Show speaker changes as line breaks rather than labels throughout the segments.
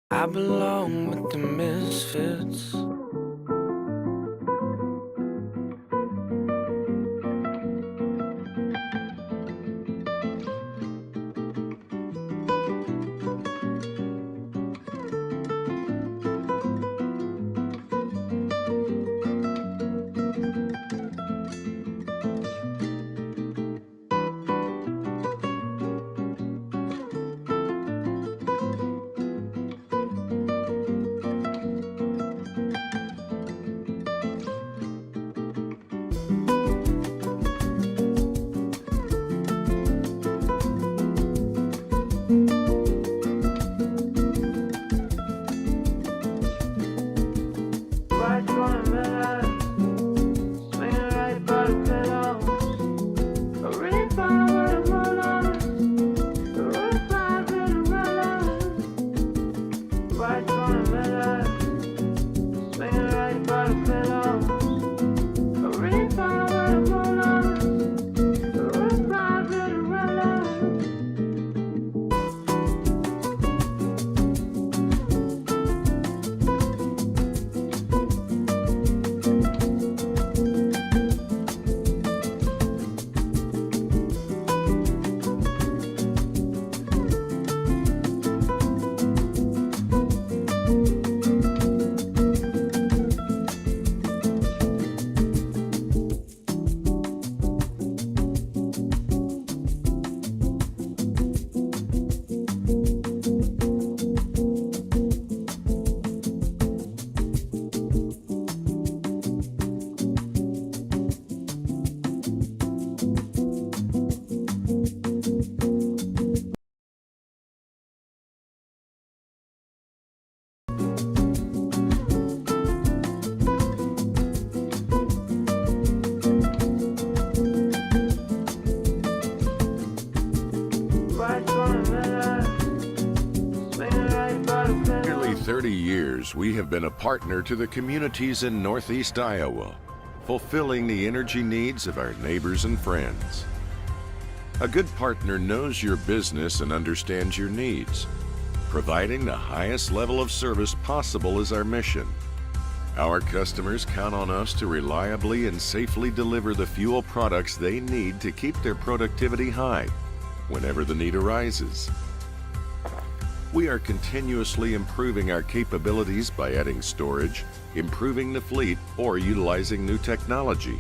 I belong with the misfits.
Nearly 30 years, we have been a partner to the communities in Northeast Iowa, fulfilling the energy needs of our neighbors and friends. A good partner knows your business and understands your needs. Providing the highest level of service possible is our mission. Our customers count on us to reliably and safely deliver the fuel products they need to keep their productivity high whenever the need arises. We are continuously improving our capabilities by adding storage, improving the fleet, or utilizing new technology.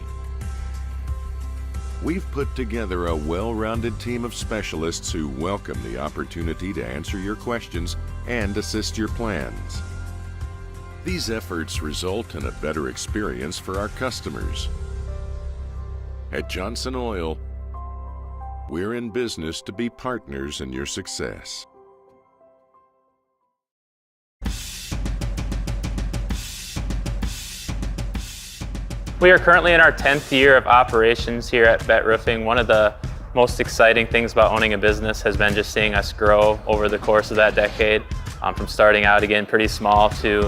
We've put together a well-rounded team of specialists who welcome the opportunity to answer your questions and assist your plans. These efforts result in a better experience for our customers. At Johnson Oil, we're in business to be partners in your success.
We are currently in our 10th year of operations here at Bet Roofing. One of the most exciting things about owning a business has been just seeing us grow over the course of that decade, from starting out again pretty small to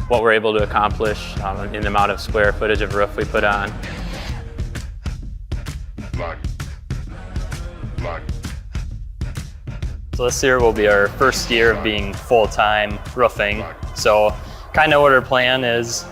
what we're able to accomplish in the amount of square footage of roof we put on.
So this year will be our first year of being full-time roofing. So kind of what our plan is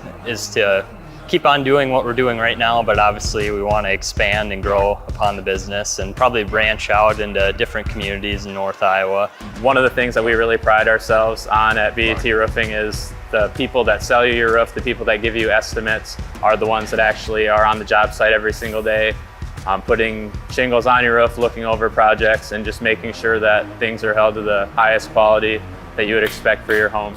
to keep on doing what we're doing right now, but obviously we want to expand and grow upon the business and probably branch out into different communities in North Iowa.
One of the things that we really pride ourselves on at BET Roofing is the people that sell you your roof, the people that give you estimates are the ones that actually are on the job site every single day, putting shingles on your roof, looking over projects, and just making sure that things are held to the highest quality that you would expect for your home.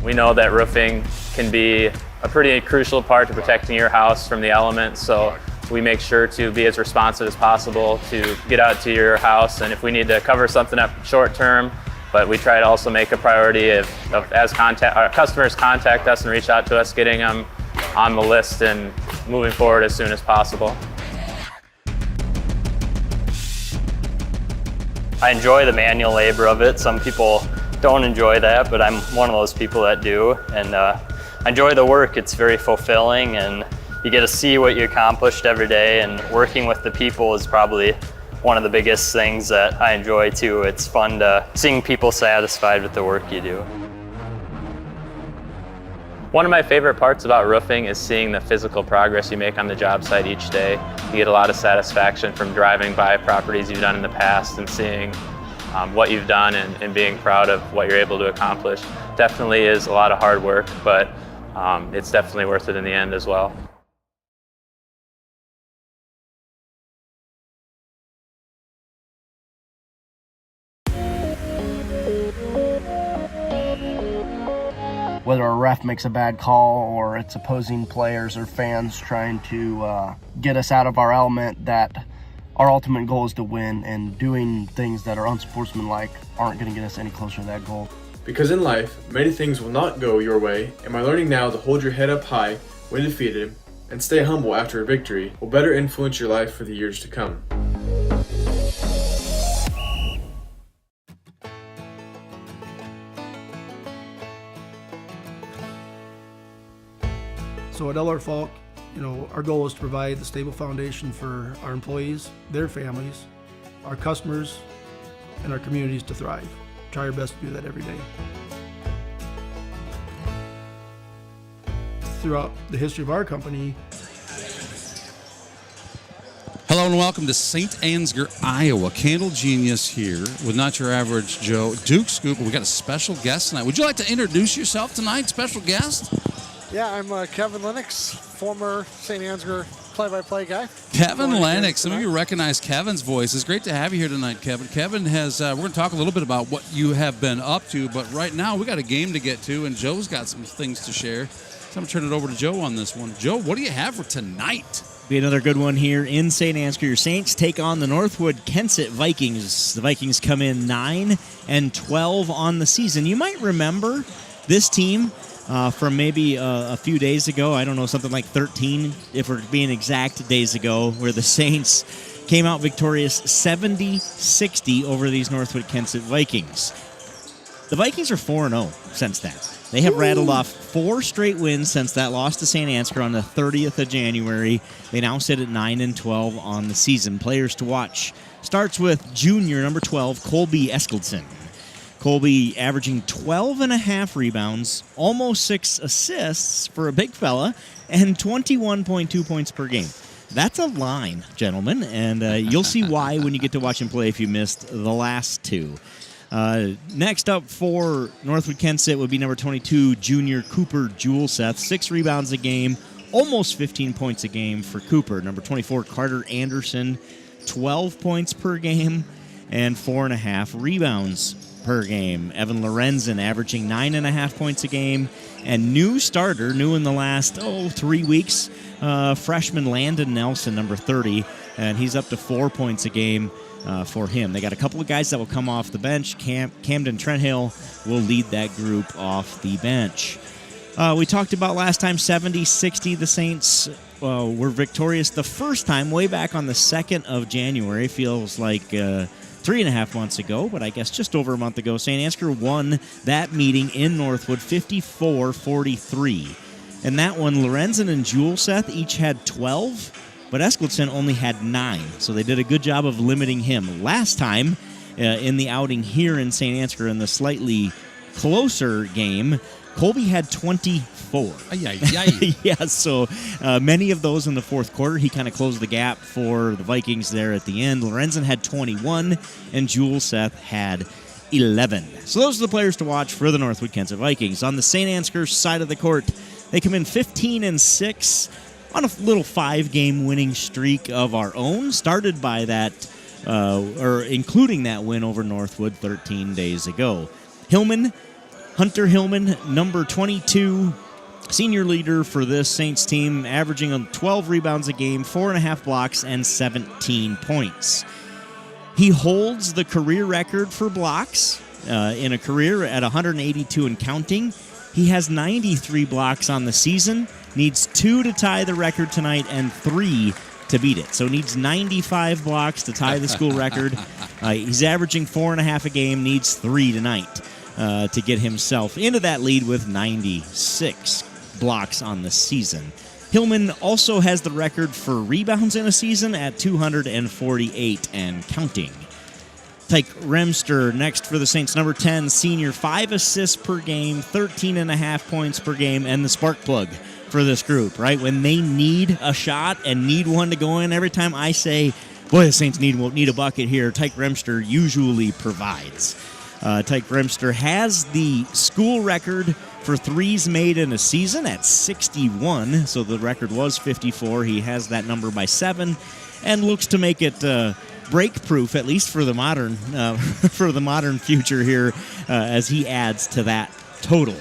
We know that roofing can be a pretty crucial part to protecting your house from the elements, so we make sure to be as responsive as possible to get out to your house, and if we need to cover something up short term, but we try to also make a priority as our customers contact us and reach out to us, getting them on the list and moving forward as soon as possible.
I enjoy the manual labor of it. Some people don't enjoy that, but I'm one of those people that do, and I enjoy the work. It's very fulfilling, and you get to see what you accomplished every day, and working with the people is probably one of the biggest things that I enjoy too. It's fun to seeing people satisfied with the work you do.
One of my favorite parts about roofing is seeing the physical progress you make on the job site each day. You get a lot of satisfaction from driving by properties you've done in the past and seeing what you've done and being proud of what you're able to accomplish. Definitely is a lot of hard work, but it's definitely worth it in the end as well.
Whether a ref makes a bad call or it's opposing players or fans trying to get us out of our element, that our ultimate goal is to win, and doing things that are unsportsmanlike aren't going to get us any closer to that goal.
Because in life, many things will not go your way, and by learning now to hold your head up high when defeated and stay humble after a victory will better influence your life for the years to come.
So at LR Falk, our goal is to provide the stable foundation for our employees, their families, our customers, and our communities to thrive. Try our best to do that every day. Throughout the history of our company.
Hello and welcome to Saint Ansgar, Iowa. Candle Genius here with Not Your Average Joe. Duke Scoop, we got a special guest tonight. Would you like to introduce yourself tonight, special guest?
Yeah, I'm Kevin Lennox, former Saint Ansgar play-by-play guy.
Kevin Lennox. Some of you recognize Kevin's voice. It's great to have you here tonight, Kevin. Kevin has, we're going to talk a little bit about what you have been up to, but right now we got a game to get to, and Joe's got some things to share. So I'm going to turn it over to Joe on this one. Joe, what do you have for tonight?
Be another good one here in Saint Ansgar. Your Saints take on the Northwood-Kensett Vikings. The Vikings come in 9-12 on the season. You might remember this team from maybe a few days ago. I don't know, something like 13, if we're being exact, days ago, where the Saints came out victorious 70-60 over these Northwood-Kensett Vikings. The Vikings are 4-0 since then. They have rattled off 4 straight wins since that loss to Saint Ansgar on the 30th of January. They now sit at 9-12 on the season. Players to watch starts with junior number 12, Colby Eskildson. Colby averaging 12.5 rebounds, almost 6 assists for a big fella, and 21.2 points per game. That's a line, gentlemen, and you'll see why when you get to watch him play if you missed the last 2. Next up for Northwood-Kensett would be number 22, junior Cooper Juleseth. 6 rebounds a game, almost 15 points a game for Cooper. Number 24, Carter Anderson, 12 points per game and 4.5 rebounds per game. Evan Lorenzen averaging 9.5 points a game. And new starter, new in the last 3 weeks, freshman Landon Nelson, number 30, and he's up to 4 points a game for him. They got a couple of guys that will come off the bench. Camden Trenthill will lead that group off the bench. We talked about last time, 70-60, the Saints were victorious the first time way back on the 2nd of January. Feels like 3.5 months ago, but I guess just over a month ago. Saint Ansgar won that meeting in Northwood 54-43. And that one, Lorenzen and Juleseth each had 12, but Eskildson only had 9. So they did a good job of limiting him. Last time in the outing here in Saint Ansgar in the slightly closer game, Colby had 24. Yeah, so many of those in the fourth quarter. He kind of closed the gap for the Vikings there at the end. Lorenzen had 21, and Juleseth had 11. So those are the players to watch for the Northwood-Kensett Vikings. On the Saint Ansgar side of the court, they come in 15-6 on a little 5-game winning streak of our own, started by that, or including that win over Northwood 13 days ago. Hunter Hillman, number 22, senior leader for this Saints team, averaging 12 rebounds a game, 4.5 blocks, and 17 points. He holds the career record for blocks in a career at 182 and counting. He has 93 blocks on the season, needs 2 to tie the record tonight and 3 to beat it. So needs 95 blocks to tie the school record. He's averaging 4.5 a game, needs 3 tonight. To get himself into that lead with 96 blocks on the season. Hillman also has the record for rebounds in a season at 248 and counting. Tyke Remster next for the Saints, number 10, senior, 5 assists per game, 13.5 points per game, and the spark plug for this group, right? When they need a shot and need one to go in, every time I say, boy, the Saints need a bucket here, Tyke Remster usually provides. Tyke Remster has the school record for threes made in a season at 61, so the record was 54. He has that number by 7 and looks to make it break-proof, at least for the modern future here, as he adds to that total.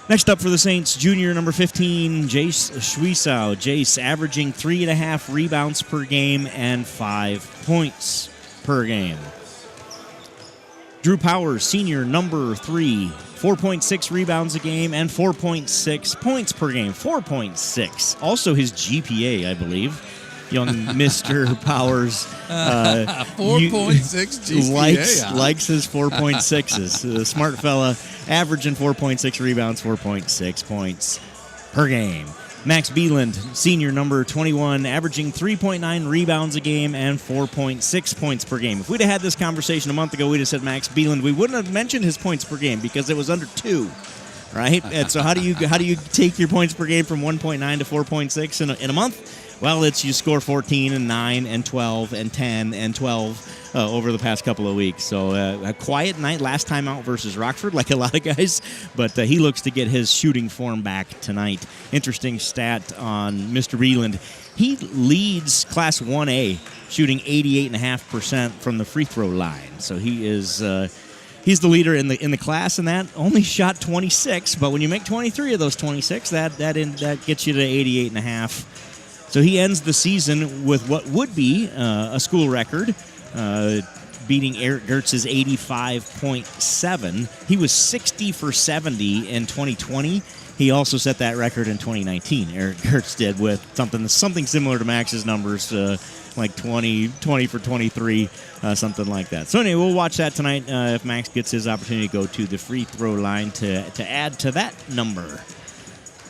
Next up for the Saints, junior number 15, Jace Schwiesau. Jace averaging 3.5 rebounds per game and 5 points per game. Drew Powers, senior, number 3, 4.6 rebounds a game and 4.6 points per game. 4.6. Also his GPA, I believe. Young Mr. Powers
4.6 GPA.
Likes his 4.6s. Smart fella, averaging 4.6 rebounds, 4.6 points per game. Max Beeland, senior, number 21, averaging 3.9 rebounds a game and 4.6 points per game. If we'd have had this conversation a month ago, we'd have said Max Beeland. We wouldn't have mentioned his points per game because it was under 2, right? And so how do you take your points per game from 1.9 to 4.6 in a month? Well, it's you score 14 and 9 and 12 and 10 and 12 over the past couple of weeks. So a quiet night last time out versus Rockford, like a lot of guys, but he looks to get his shooting form back tonight. Interesting stat on Mr. Beeland. He leads Class 1A, shooting 88.5% from the free throw line. So he is he's the leader in the class in that. Only shot 26, but when you make 23 of those 26, that gets you to 88.5. So he ends the season with what would be a school record, beating Eric Gertz's 85.7. He was 60 for 70 in 2020. He also set that record in 2019. Eric Gertz did with something similar to Max's numbers, like 20 for 23, something like that. So anyway, we'll watch that tonight if Max gets his opportunity to go to the free throw line to add to that number.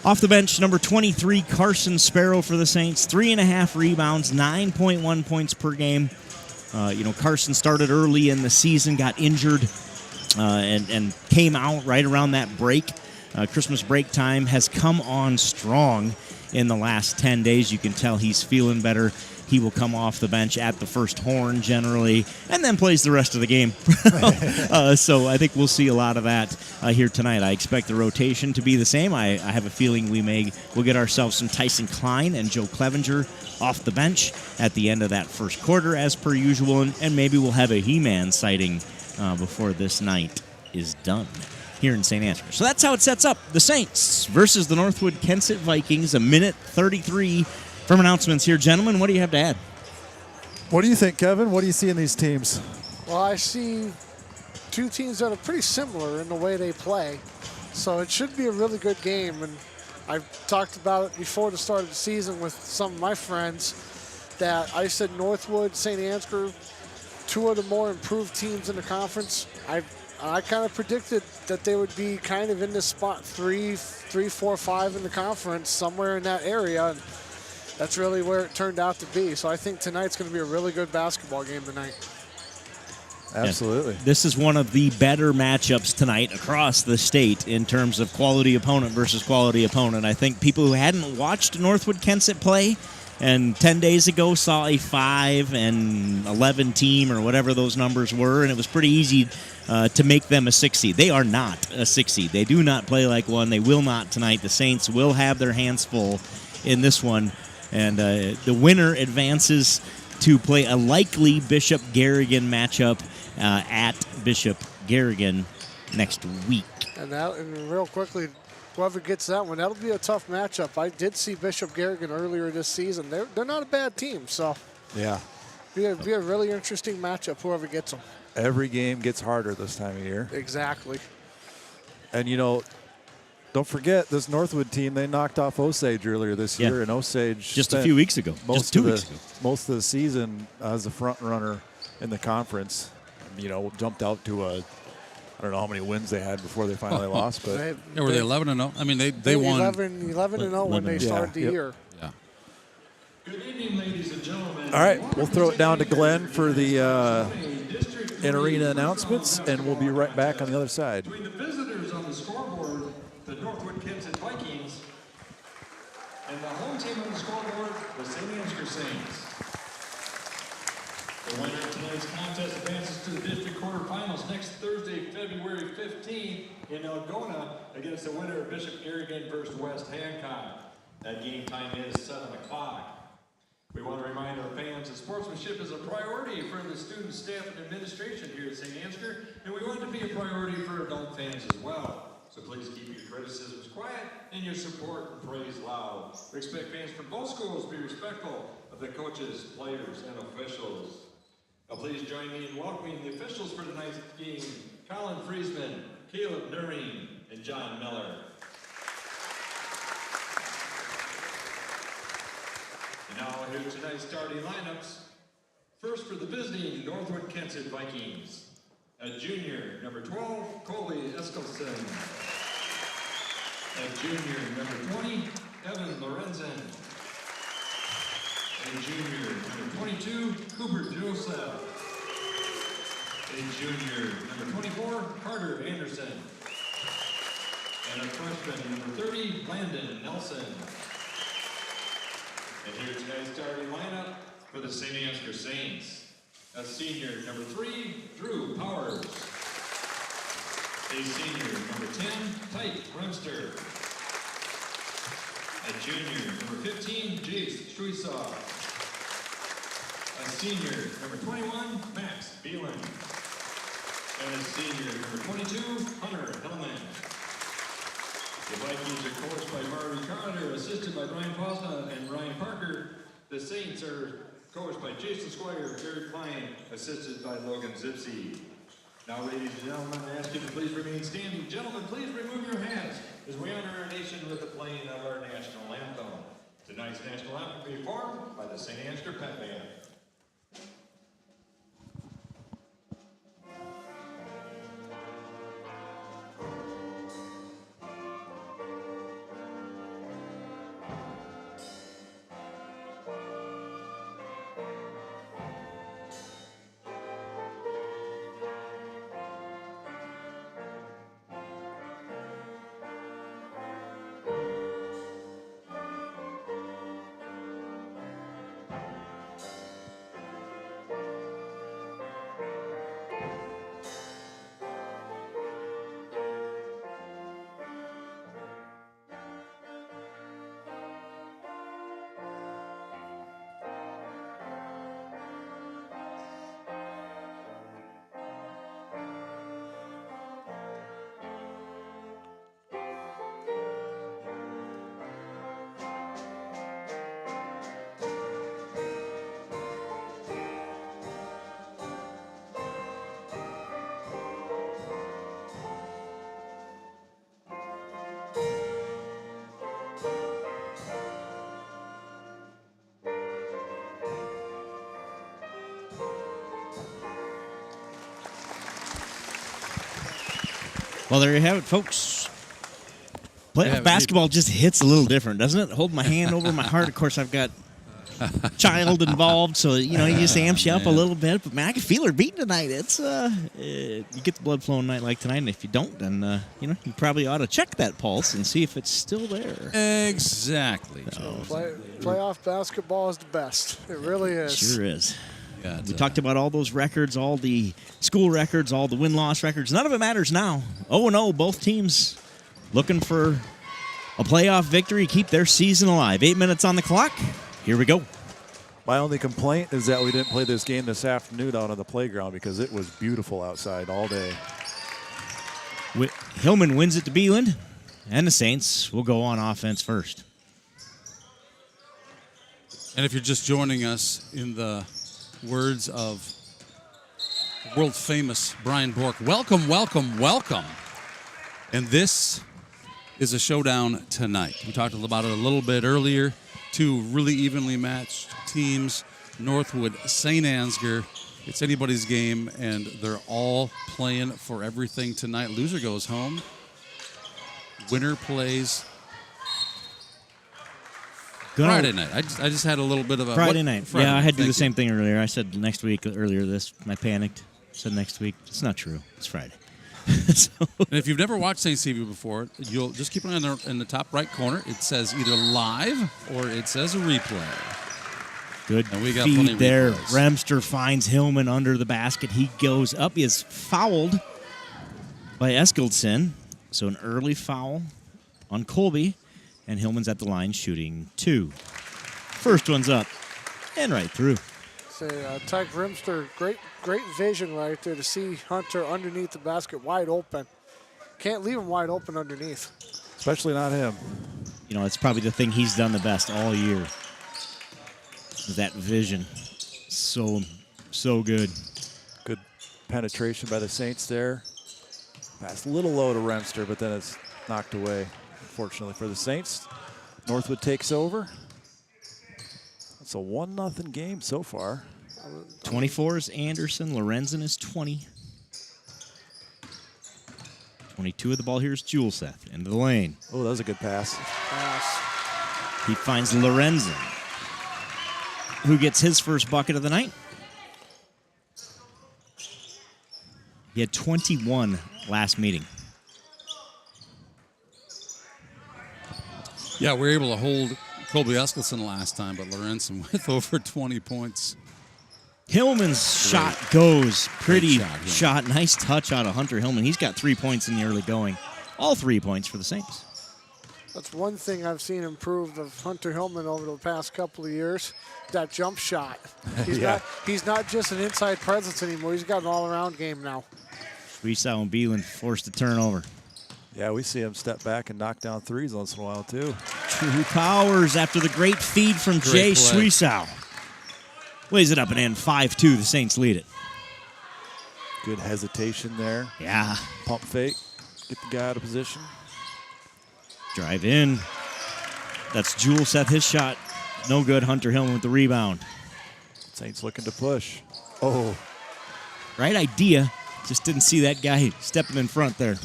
Off the bench, number 23, Carson Sparrow for the Saints. 3.5 rebounds, 9.1 points per game. Carson started early in the season, got injured, and came out right around that break. Christmas break time, has come on strong in the last 10 days. You can tell he's feeling better. He will come off the bench at the first horn generally, and then plays the rest of the game. So I think we'll see a lot of that here tonight. I expect the rotation to be the same. I have a feeling we'll get ourselves some Tyson Klein and Joe Clevenger off the bench at the end of that first quarter, as per usual, and maybe we'll have a He-Man sighting before this night is done here in Saint Ansgar. So that's how it sets up. The Saints versus the Northwood-Kensett Vikings, a minute 33 from announcements here. Gentlemen, what do you have to add?
What do you think, Kevin? What do you see in these teams?
Well, I see two teams that are pretty similar in the way they play. So it should be a really good game. And I've talked about it before the start of the season with some of my friends that I said Northwood, Saint Ansgar, two of the more improved teams in the conference. I kind of predicted that they would be kind of in this spot 3, 4, 5 in the conference, somewhere in that area. And that's really where it turned out to be. So I think tonight's going to be a really good basketball game tonight.
Absolutely.
Yeah. This is one of the better matchups tonight across the state in terms of quality opponent versus quality opponent. I think people who hadn't watched Northwood-Kensett play and 10 days ago saw a 5 and 11 team or whatever those numbers were, and it was pretty easy to make them a 6 seed. They are not a 6 seed. They do not play like one. They will not tonight. The Saints will have their hands full in this one. And the winner advances to play a likely Bishop Garrigan matchup at Bishop Garrigan next week.
And real quickly, whoever gets that one, that'll be a tough matchup. I did see Bishop Garrigan earlier this season. They're not a bad team, so
yeah,
be a really interesting matchup. Whoever gets them.
Every game gets harder this time of year.
Exactly.
And don't forget, this Northwood team, they knocked off Osage earlier this year, and Osage
just a few weeks ago, just 2 weeks ago.
Most of the season as a front runner in the conference, jumped out to a I don't know how many wins they had before they finally lost, but
were they 11-0? I mean, they won
11-0 when they started the year.
Yeah.
Good evening, ladies and gentlemen.
All right, we'll throw it down to Glenn for the in-arena announcements, and we'll be right back on the other side.
Between the visitors on the scoreboard, the Northwood-Kensett Vikings, and the home team on the scoreboard, the Saint Ansgar Saints. The winner of tonight's contest advances to the district quarterfinals next Thursday, February 15th in Algona against the winner of Bishop Garrigan versus West Hancock. That game time is 7 o'clock. We want to remind our fans that sportsmanship is a priority for the student, staff, and administration here at Saint Ansgar, and we want it to be a priority for adult fans as well. So please keep your criticisms quiet and your support and praise loud. We expect fans from both schools to be respectful of the coaches, players, and officials. Now please join me in welcoming the officials for tonight's game, Colin Friesman, Caleb Nuring, and John Miller. And now here's tonight's starting lineups. First for the visiting Northwood-Kensett Vikings. At junior, number 12, Colby Eskelson. At junior, number 20, Evan Lorenzen. At junior, number 22, Cooper Joseph. At junior, number 24, Carter Anderson. And a freshman, number 30, Landon Nelson. And here's tonight's starting lineup for the Saint Ansgar Saints. A senior, number 3, Drew Powers. A senior, number 10, Tyke Bremster. A junior, number 15, Jace Struisaw. A senior, number 21, Max Beelan. And a senior, number 22, Hunter Hellman. The Vikings are coached by Marty Carter, assisted by Brian Posna and Ryan Parker. The Saints are coached by Jason Squire, Jared Klein, assisted by Logan Zipsy. Now, ladies and gentlemen, I ask you to please remain standing. Gentlemen, please remove your hats as we honor our nation with the playing of our national anthem. Tonight's national anthem will be performed by the Saint Ansgar Pep Band.
Well, there you have it, folks. Playoff basketball just hits a little different, doesn't it? Hold my hand over my heart. Of course, I've got child involved, so you just amps you up a little bit. But man, I can feel her beating tonight. It's you get the blood flowing night like tonight, and if you don't, then you probably ought to check that pulse and see if it's still there.
Exactly.
Playoff basketball is the best. It really is.
Sure is. We talked about all those records, all the school records, all the win-loss records. None of it matters now. 0-0, both teams looking for a playoff victory, keep their season alive. 8 minutes on the clock. Here we go.
My only complaint is that we didn't play this game this afternoon out on the playground because it was beautiful outside all day.
Hillman wins it to Beeland, and the Saints will go on offense first.
And if you're just joining us, in the words of world-famous Brian Bork, welcome, welcome, welcome. And this is a showdown tonight. We talked about it a little bit earlier. Two really evenly matched teams. Northwood, Saint Ansgar. It's anybody's game, and they're all playing for everything tonight. Loser goes home. Winner plays Friday night. I just had a little bit of a
Friday night. Yeah, I had to do the same
thing.
thing earlier. I said next week earlier. I panicked. Said next week. It's not true. It's Friday.
And if you've never watched St. Stevie before, you'll just keep an eye in the top right corner. It says either live or it says a replay.
Good
and we got plenty
feed
of
there.
replays.
Remster finds Hillman under the basket. He goes up. He is fouled by Eskildsen. So an early foul on Colby. And Hillman's at the line shooting 2. First one's up and right through.
Say, Tyke Remster, great vision right there to see Hunter underneath the basket wide open. Can't leave him wide open underneath.
Especially not him.
You know, it's probably the thing he's done the best all year. That vision. So good.
Good penetration by the Saints there. Pass a little low to Remster, but then it's knocked away, unfortunately for the Saints. Northwood takes over. It's a 1-0 game so far.
24 is Anderson. Lorenzen is 20. 22 of the ball here is Juleseth into the lane.
Oh, that was a good pass.
He finds Lorenzen, who gets his first bucket of the night. He had 21 last meeting.
Yeah, we were able to hold Colby Eskildsen last time, but Lorenzen with over 20 points.
Hillman's shot goes. Pretty
shot,
shot. Nice touch out of Hunter Hillman. He's got 3 points in the early going. All 3 points for the Saints.
That's one thing I've seen improved of Hunter Hillman over the past couple of years, that jump shot. He's not just an inside presence anymore. He's got an all-around game now.
Sweesow and Beeland forced a turnover.
Yeah, we see him step back and knock down threes once in a while, too.
True Powers after the great feed from Jay Sweesow. Lays it up and in 5-2. The Saints lead it.
Good hesitation there.
Yeah.
Pump fake. Get the guy out of position.
Drive in. That's Juleseth. His shot. No good. Hunter Hillman with the rebound.
Saints looking to push. Oh.
Right idea. Just didn't see that guy stepping in front there.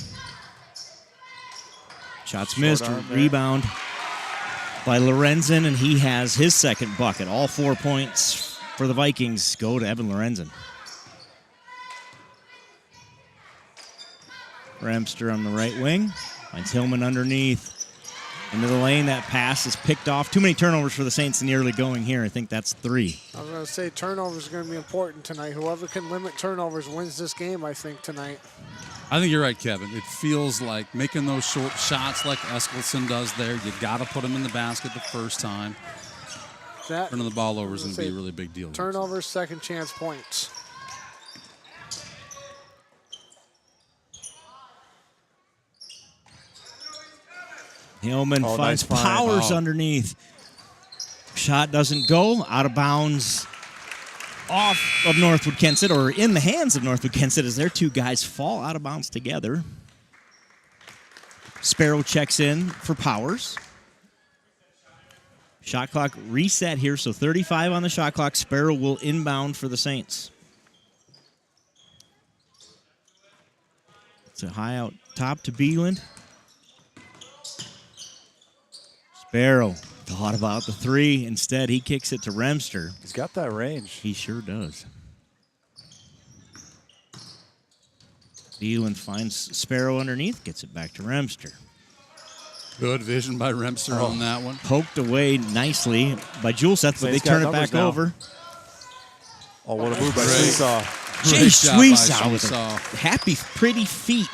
Shots missed. Rebound by Lorenzen, and he has his second bucket. All 4 points for the Vikings go to Evan Lorenzen. Remster on the right wing. Finds Hillman underneath. Into the lane. That pass is picked off. Too many turnovers for the Saints in the early going here. I think that's 3.
I was going to say turnovers are going to be important tonight. Whoever can limit turnovers wins this game, I think, tonight.
I think you're right, Kevin. It feels like making those short shots like Eskildsen does there. You got to put them in the basket the first time. Turning the ball over is going to be a really big deal.
Turnovers, second chance points.
Hillman finds Powers underneath. Shot doesn't go. Out of bounds off of Northwood-Kensett, or in the hands of Northwood-Kensett, as their 2 guys fall out of bounds together. Sparrow checks in for Powers. Shot clock reset here, so 35 on the shot clock. Sparrow will inbound for the Saints. It's a high out top to Beeland. Sparrow thought about the 3. Instead, he kicks it to Remster.
He's got that range.
He sure does. Beeland finds Sparrow underneath, gets it back to Remster.
Good vision by Remster on that one.
Poked away nicely by Juleseth, but they turn it back over.
Oh, what a move by Sweesaw.
Jay Sweesaw with happy, pretty feet.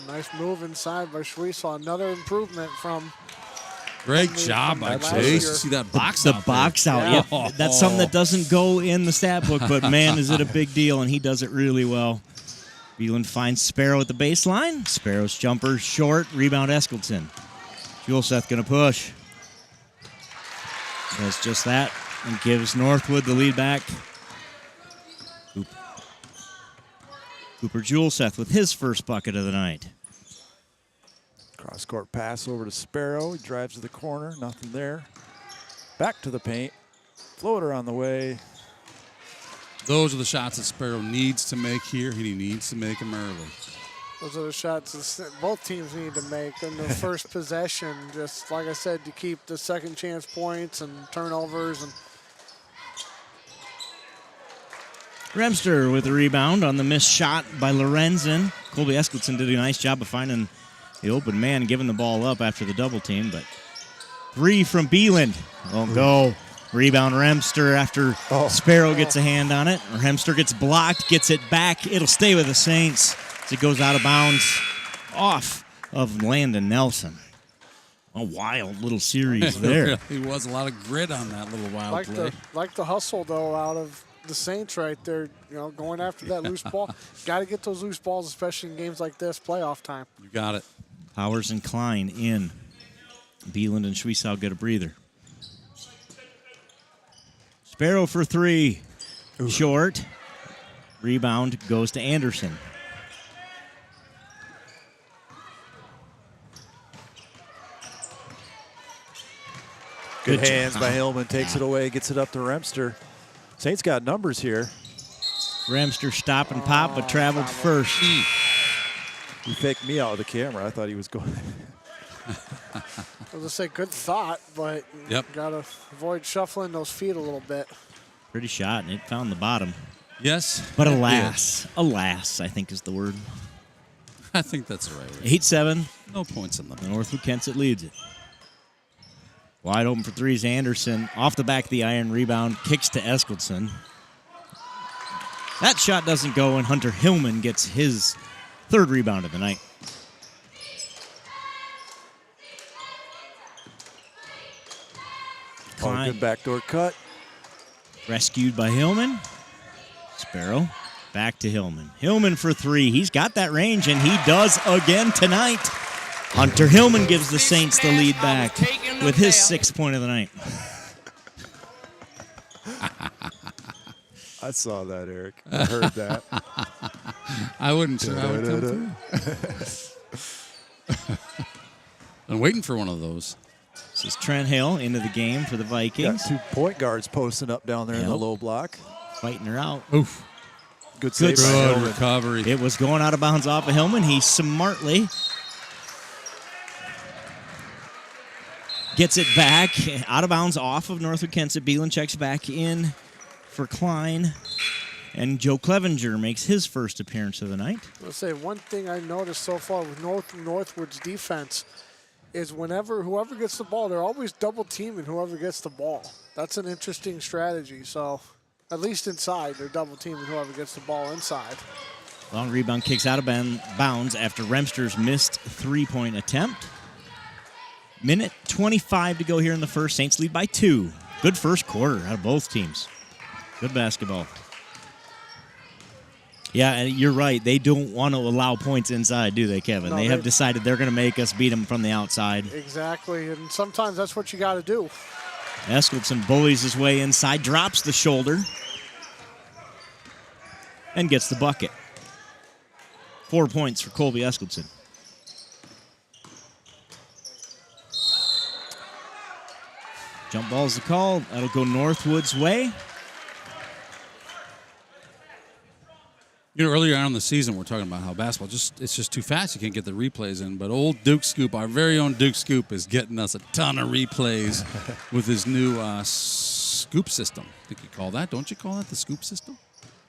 Nice move inside by Sweesaw. Another improvement from...
Great job by Jay. See that box out?
The box out, yeah. That's something that doesn't go in the stat book, but man, is it a big deal, and he does it really well. Beeland finds Sparrow at the baseline. Sparrow's jumper short. Rebound Eskildsen. Juleseth going to push. Does just that and gives Northwood the lead back. Cooper Juleseth with his first bucket of the night.
Cross-court pass over to Sparrow. He drives to the corner. Nothing there. Back to the paint. Floater on the way.
Those are the shots that Sparrow needs to make here. He needs to make them early.
Those are the shots that both teams need to make in the first possession. Just like I said, to keep the second chance points and turnovers. And
Remster with the rebound on the missed shot by Lorenzen. Colby Eskildson did a nice job of finding the open man, giving the ball up after the double team. But 3 from Beeland. Won't go. Rebound Remster after Sparrow gets a hand on it. Remster gets blocked, gets it back. It'll stay with the Saints as it goes out of bounds off of Landon Nelson. A wild little series there.
He was a lot of grit on that little wild play.
Like the hustle, though, out of the Saints right there, going after that loose ball. Got to get those loose balls, especially in games like this, playoff time.
You got it.
Powers and Klein in. Beeland and Schwiesau get a breather. Sparrow for 3. Ooh. Short. Rebound goes to Anderson.
Good hands by Hillman. Takes it away, gets it up to Remster. Saints got numbers here.
Remster stop and pop, but traveled first.
He faked me out with the camera. I thought he was going.
I was going to say good thought, but got to avoid shuffling those feet a little bit.
Pretty shot, and it found the bottom.
Yes.
But alas, I think is the word.
I think that's the right word.
8-7.
No points in them.
Northwood-Kensett leads it. Wide open for 3 is Anderson. Off the back of the iron, rebound, kicks to Eskildson. That shot doesn't go, and Hunter Hillman gets his 3rd rebound of the night.
Good backdoor cut.
Rescued by Hillman. Sparrow back to Hillman. Hillman for 3. He's got that range, and he does again tonight. Hunter Hillman gives the Saints the lead back with his 6th point of the night.
I saw that, Eric. I heard that.
I wouldn't sure I would come through. I'm waiting for one of those.
This is Trent Hill into the game for the Vikings.
Got 2 point guards posting up down there in the low block.
Fighting her out.
Oof.
Good save by Hillman.
Recovery.
It was going out of bounds off of Hillman. He smartly gets it back. Out of bounds off of Northwood-Kensett. Beeland checks back in for Klein. And Joe Clevenger makes his first appearance of the night.
I'll say one thing I noticed so far with Northwood's defense is whoever gets the ball, they're always double teaming whoever gets the ball. That's an interesting strategy. So at least inside, they're double teaming whoever gets the ball inside.
Long rebound kicks out of bounds after Remster's missed 3-point attempt. Minute 25 to go here in the first. Saints lead by 2. Good first quarter out of both teams. Good basketball. Yeah, and you're right. They don't want to allow points inside, do they, Kevin?
No,
they have decided they're going to make us beat them from the outside.
Exactly, and sometimes that's what you got to do.
Eskildson bullies his way inside, drops the shoulder, and gets the bucket. 4 points for Colby Eskildson. Jump ball's the call. That'll go Northwood's way.
Earlier on in the season, we're talking about how basketball it's just too fast. You can't get the replays in. But old Duke Scoop, our very own Duke Scoop, is getting us a ton of replays with his new scoop system. I think you call that. Don't you call that the scoop system?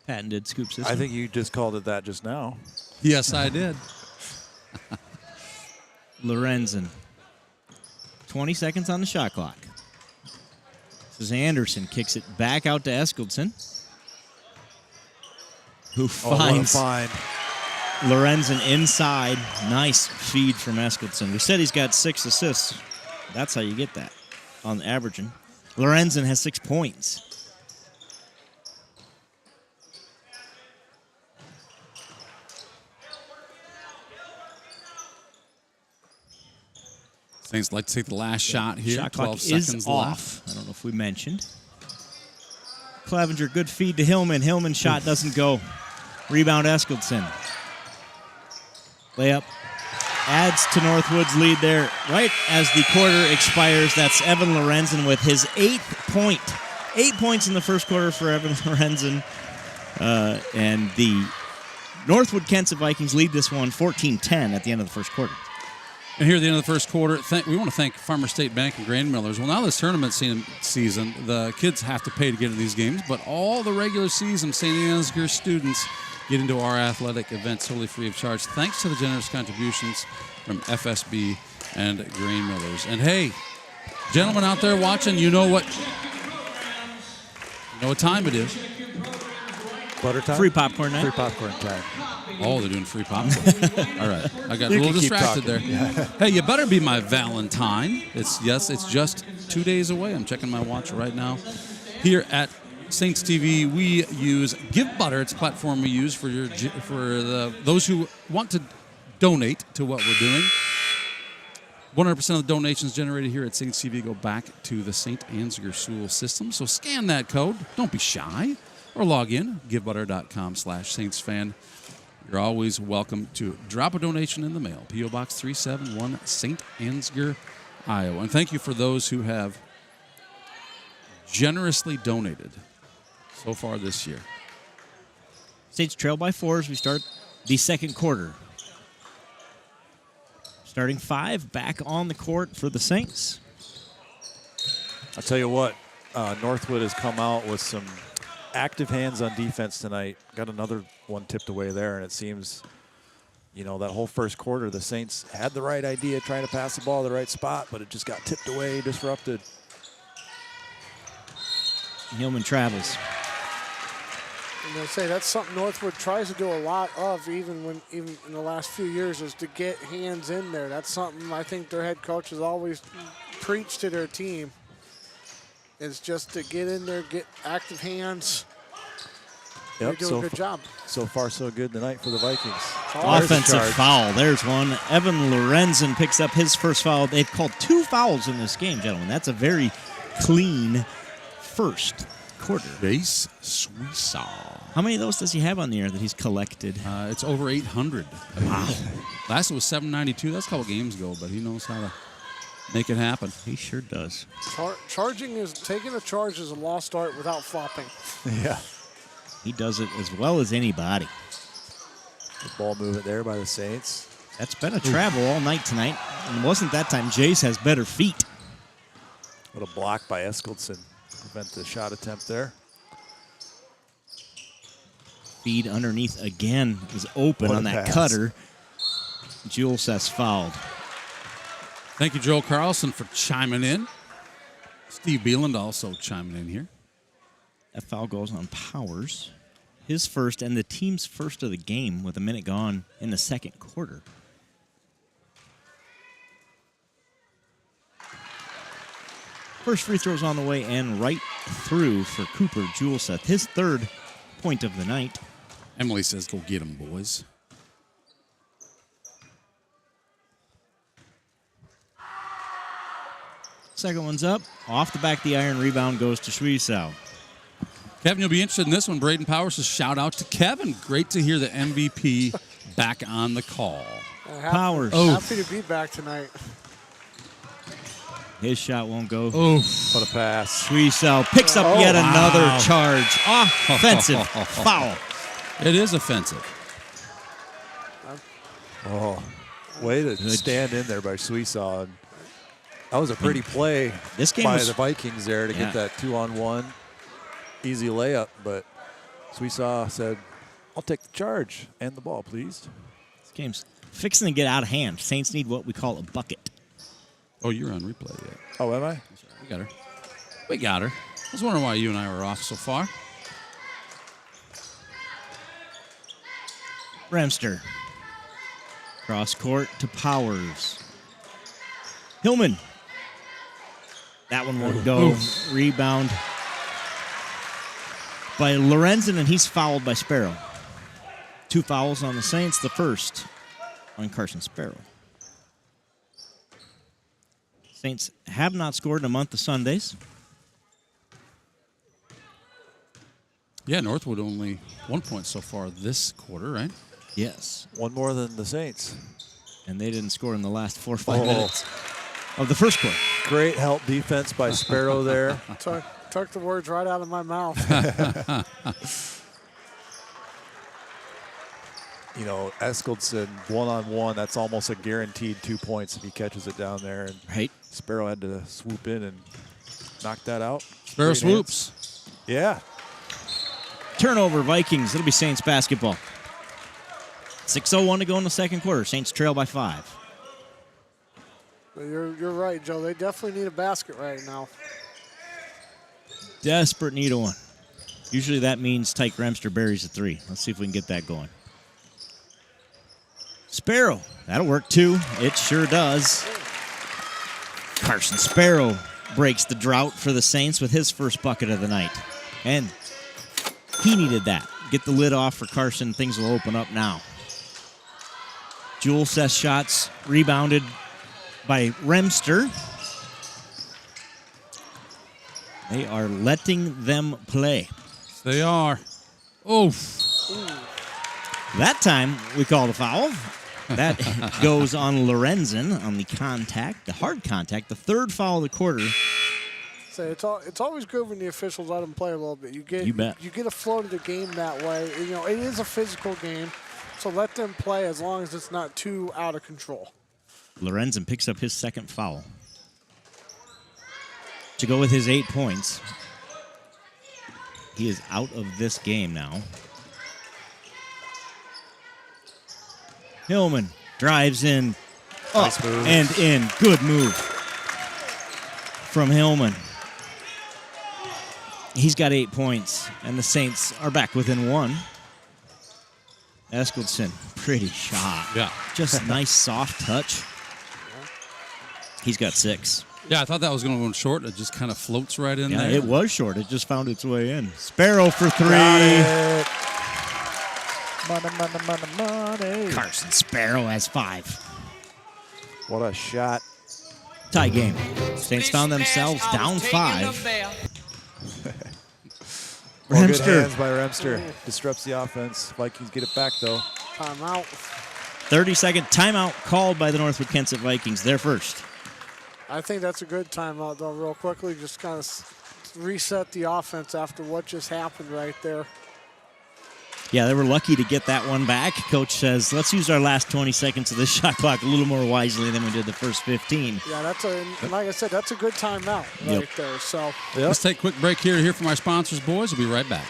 Patented scoop system.
I think you just called it that just now.
Yes, I did.
Lorenzen. 20 seconds on the shot clock. This is Anderson. Kicks it back out to Eskildson, who finds Lorenzen inside. Nice feed from Eskildson. We said he's got 6 assists. That's how you get that on averaging. Lorenzen has 6 points.
Saints like to take the last shot here.
Shot
12
clock
seconds
is
left.
off. I don't know if we mentioned. Clevenger, good feed to Hillman. Hillman shot doesn't go. Rebound Eskildson. Layup adds to Northwood's lead there. Right as the quarter expires, that's Evan Lorenzen with his 8th point 8 points in the first quarter for Evan Lorenzen. And the Northwood-Kensett Vikings lead this one 14-10 at the end of the first quarter.
And here at the end of the first quarter, we want to thank Farmer State Bank and Grand Millers. Well, now this tournament season, the kids have to pay to get into these games, but all the regular season Saint Ansgar students get into our athletic events totally free of charge, thanks to the generous contributions from FSB and Grain Millers. And hey, gentlemen out there watching, you know what time it is.
Butter time?
Free popcorn night.
Free popcorn time.
Oh, they're doing free popcorn. All right. I got a little distracted there. Hey, you better be my Valentine. It's just 2 days away. I'm checking my watch right now. Here at Saints TV, we use Give Butter. It's a platform we use for those who want to donate to what we're doing. 100% of the donations generated here at Saints TV go back to the Saint Ansgar school system. So scan that code. Don't be shy. Or log in, givebutter.com/SaintsFan. You're always welcome to drop a donation in the mail. P.O. Box 371, Saint Ansgar, Iowa. And thank you for those who have generously donated so far this year.
Saints trail by 4 as we start the second quarter. Starting 5 back on the court for the Saints.
I'll tell you what, Northwood has come out with some active hands on defense tonight. Got another one tipped away there, and it seems, that whole first quarter, the Saints had the right idea, trying to pass the ball to the right spot, but it just got tipped away, disrupted.
Hillman travels.
And I say that's something Northwood tries to do a lot of, even in the last few years, is to get hands in there. That's something I think their head coach has always preached to their team. Is just to get in there, get active hands.
Yep,
They're doing a good job.
So far, so good tonight for the Vikings.
Offensive foul. There's one. Evan Lorenzen picks up his first foul. They've called 2 fouls in this game, gentlemen. That's a very clean first quarter.
Base Suisaw.
How many of those does he have on the air that he's collected?
It's over 800.
Wow.
Last it was 792. That's a couple games ago, but he knows how to make it happen.
He sure does.
Taking a charge is a lost art without flopping.
Yeah.
He does it as well as anybody.
The ball movement there by the Saints.
That's been a travel all night tonight. And it wasn't that time. Jace has better feet.
What a block by Eskildson. Prevent the shot attempt there.
Feed underneath again is open on that cutter. Jules has fouled.
Thank you, Joel Carlson, for chiming in. Steve Beeland also chiming in here.
That foul goes on Powers. His first and the team's first of the game with a minute gone in the second quarter. First free throw's on the way and right through for Cooper Juleseth. His third point of the night.
Emily says, go get him, boys.
Second one's up. Off the back of the iron. Rebound goes to Schwiesau.
Kevin, you'll be interested in this one. Braden Powers says, shout out to Kevin. Great to hear the MVP back on the call.
Powers.
Happy to be back tonight.
His shot won't go.
Oof.
What a pass.
Schwiesau picks up yet another charge. Offensive foul.
It is offensive.
Oh, way to stand in there by Schwiesau. That was a pretty play by the Vikings there to get that 2-on-1. Easy layup, but Schwiesau said, I'll take the charge and the ball, please.
This game's fixing to get out of hand. Saints need what we call a bucket.
Oh, you're on replay yet.
Oh, am I?
We got her. We got her. I was wondering why you and I were off so far.
Remster. Cross court to Powers. Hillman. That one won't go. Rebound by Lorenzen, and he's fouled by Sparrow. 2 fouls on the Saints. The first on Carson Sparrow. Saints have not scored in a month of Sundays.
Yeah, Northwood only 1 point so far this quarter, right?
Yes.
One more than the Saints.
And they didn't score in the last 4 or 5 minutes of the first quarter.
Great help defense by Sparrow there.
Took the words right out of my mouth.
You know, Eskildson one-on-one, that's almost a guaranteed 2 points if he catches it down there. And
right.
Sparrow had to swoop in and knock that out.
Sparrow swoops.
Yeah.
Turnover, Vikings. It'll be Saints basketball. 6:01 to go in the second quarter. Saints trail by 5.
You're right, Joe. They definitely need a basket right now.
Desperate need of one. Usually that means Tyke Remster buries a 3. Let's see if we can get that going. Sparrow. That'll work too. It sure does. Carson Sparrow breaks the drought for the Saints with his first bucket of the night. And he needed that. Get the lid off for Carson. Things will open up now. Jewel sets shots. Rebounded by Remster. They are letting them play.
They are. Oh.
That time we called a foul. That goes on Lorenzen on the contact, the hard contact, the third foul of the quarter.
So it's always good when the officials let them play a little bit. You
bet.
You get a flow to the game that way. You know, it is a physical game, so let them play as long as it's not too out of control.
Lorenzen picks up his second foul to go with his 8 points. He is out of this game now. Hillman drives in, up and in. Good move from Hillman. He's got 8 points, and the Saints are back within 1. Eskildson, pretty shot.
Yeah.
Just nice soft touch. He's got 6.
Yeah, I thought that was going to go short. It just kind of floats right in there.
Yeah, it was short. It just found its way in. Sparrow for 3.
Got it. Money.
Carson Sparrow has 5.
What a shot.
Tie game. Saints found themselves down 5.
Well, good
Remster.
hands by Remster. Disrupts the offense. Vikings get it back, though.
Timeout.
30-second timeout called by the Northwood-Kensett Vikings. They're first.
I think that's a good timeout, though, real quickly. Just kind of reset the offense after what just happened right there.
Yeah, they were lucky to get that one back. Coach says, let's use our last 20 seconds of this shot clock a little more wisely than we did the first 15.
Yeah, like I said, that's a good timeout right there. So
Let's take a quick break here to hear from our sponsors, boys. We'll be right back.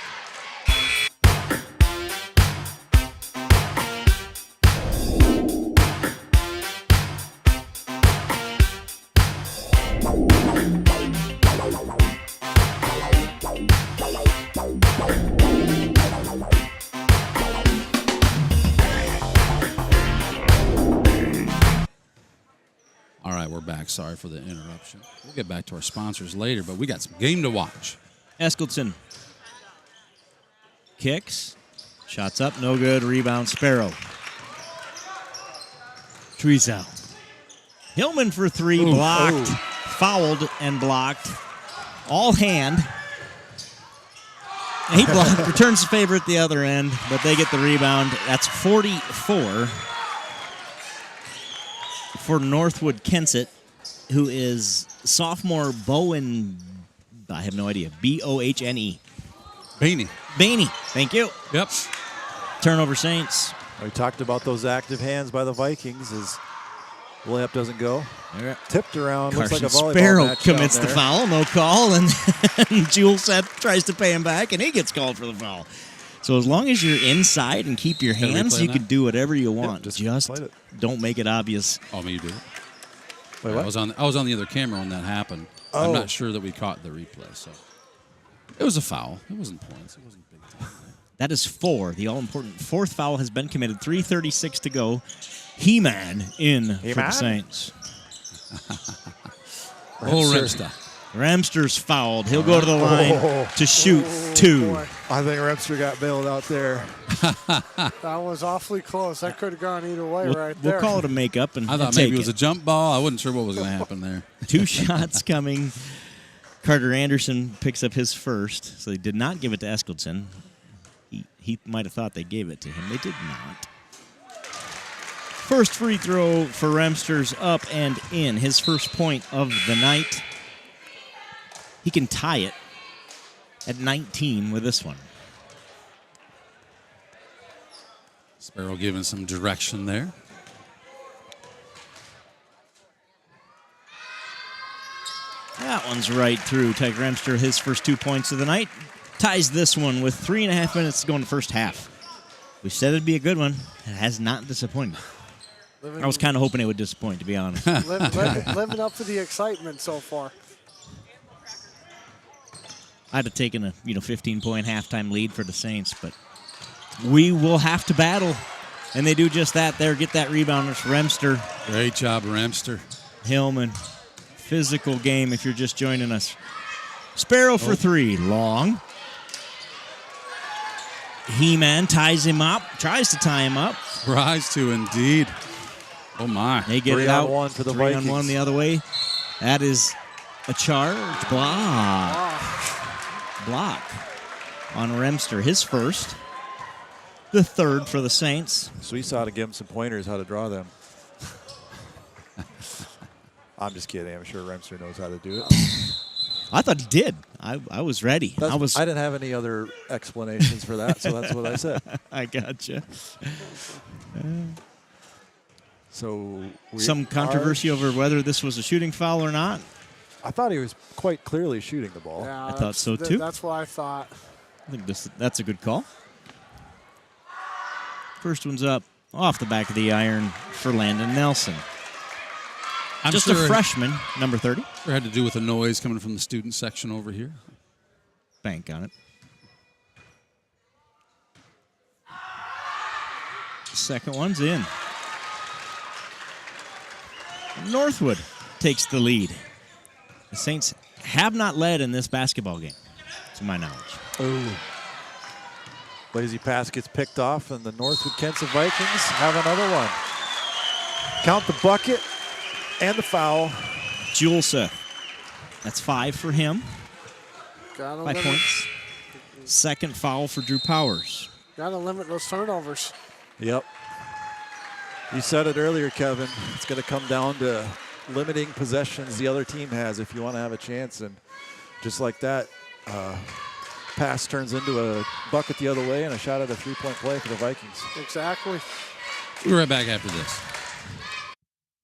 All right, we're back. Sorry for the interruption. We'll get back to our sponsors later, but we got some game to watch.
Eskildson kicks. Shots up, no good. Rebound, Sparrow. Treesow. Hillman for 3, blocked, fouled, and blocked. All hand. He blocked, returns the favor at the other end, but they get the rebound. That's 44 for Northwood-Kensett, who is sophomore Bowen, I have no idea, B-O-H-N-E. Baney, thank you.
Yep.
Turnover Saints.
We talked about those active hands by the Vikings as layup doesn't go. Tipped around,
Carson
looks like a volleyball
Sparrow
match
commits
down
the
there.
foul, no call, and Jewel Seth tries to pay him back, and he gets called for the foul. So as long as you're inside and keep your hands, you can do whatever you want.
just
don't make it obvious.
Oh, me, you do it.
Wait, what?
I was on the other camera when that happened. I'm not sure that we caught the replay. So it was a foul. It wasn't points. It wasn't big time.
That is 4. The all-important 4th foul has been committed. 3:36 to go. He-Man in for the Saints.
Remster.
Remster's fouled. He'll go to the line to shoot 2.
I think Remster got bailed out there.
that was awfully close. That could have gone either way right there.
We'll call it a makeup and
I thought maybe it was a jump ball. I wasn't sure what was going to happen there.
2 shots coming. Carter Anderson picks up his first, so they did not give it to Eskildson. He might have thought they gave it to him. They did not. First free throw for Remster's up and in. His first point of the night. He can tie it at 19 with this one.
Sparrow giving some direction there.
That one's right through. Tiger Remster, his first 2 points of the night. Ties this one with 3.5 minutes to go in the first half. We said it'd be a good one. It has not disappointed. I was kind of hoping it would disappoint, to be honest.
Living up to the excitement so far.
I'd have taken a 15-point halftime lead for the Saints, but we will have to battle. And they do just that there. Get that rebound. It's Remster.
Great job, Remster.
Hillman. Physical game if you're just joining us. Sparrow for 3. Long. He-Man ties him up. Tries to tie him up.
Tries to indeed. Oh, my.
They get it out.
3-on-1 for the
3-on-1 the other way. That is a charge. Block on Remster. His first. The third for the Saints.
So we saw to give him some pointers how to draw them. I'm just kidding. I'm sure Remster knows how to do it.
I thought he did. I was ready.
I didn't have any other explanations for that, so that's what I said.
I gotcha.
So
some controversy over whether this was a shooting foul or not.
I thought he was quite clearly shooting the ball.
Yeah,
I thought so too.
That's what I thought.
I think that's a good call. First one's up off the back of the iron for Landon Nelson.
I'm
just
sure
a freshman, number 30.
It had to do with the noise coming from the student section over here.
Bank on it. Second one's in. Northwood takes the lead. The Saints have not led in this basketball game, to my knowledge.
Oh. Lazy pass gets picked off, and the Northwood-Kensett Vikings have another one. Count the bucket and the foul.
Juleseth. That's 5 for him. 5 points. Second foul for Drew Powers.
Got to limit those turnovers.
Yep. You said it earlier, Kevin. It's going to come down to limiting possessions the other team has if you want to have a chance. And just like that, pass turns into a bucket the other way and a shot at a three-point play for the Vikings.
Exactly.
We'll be right back after this.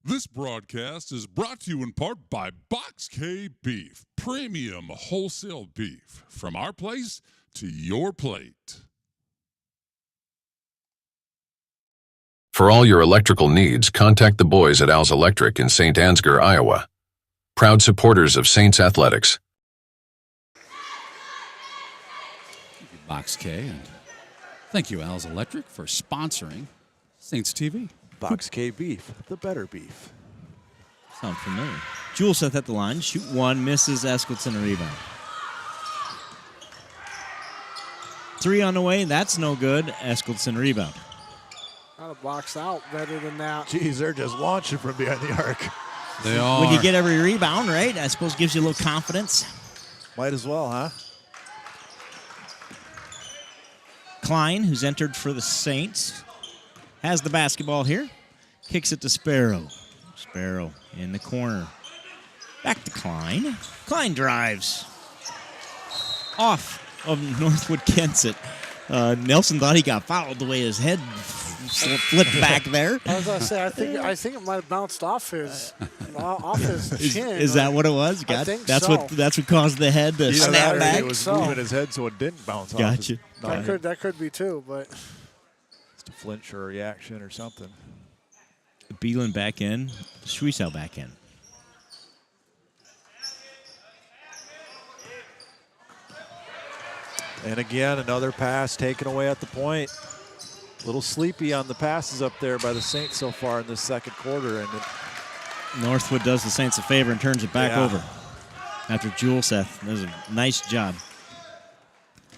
This broadcast is brought to you in part by Box K Beef, premium wholesale beef. From our place to your plate.
For all your electrical needs, contact the boys at Al's Electric in Saint Ansgar, Iowa. Proud supporters of Saints Athletics.
Box K, and thank you, Al's Electric, for sponsoring Saints TV.
Box K Beef, the better beef.
Sound familiar. Juleseth at the line. Shoot one, misses. Eskildsen a rebound. 3 on the way. That's no good. Eskildsen rebound.
Got to box out better than that.
Geez, they're just launching from behind the arc.
They are.
When you get every rebound, right? I suppose gives you a little confidence.
Might as well, huh?
Klein, who's entered for the Saints, has the basketball here. Kicks it to Sparrow. Sparrow in the corner. Back to Klein. Klein drives. Off of Northwood-Kensett. Nelson thought he got fouled the way his head flipped back there.
I was going to say, I think it might have bounced off his chin.
Is that what it was?
I think
that's
so.
that's what caused the head to snap back.
It was moving his head so it didn't bounce off.
Gotcha.
That could be too, but
just a flinch or a reaction or something.
Beelan back in. Schwiesel back in.
And again, another pass taken away at the point. A little sleepy on the passes up there by the Saints so far in this second quarter. And
Northwood does the Saints a favor and turns it back over. After Juleseth does a nice job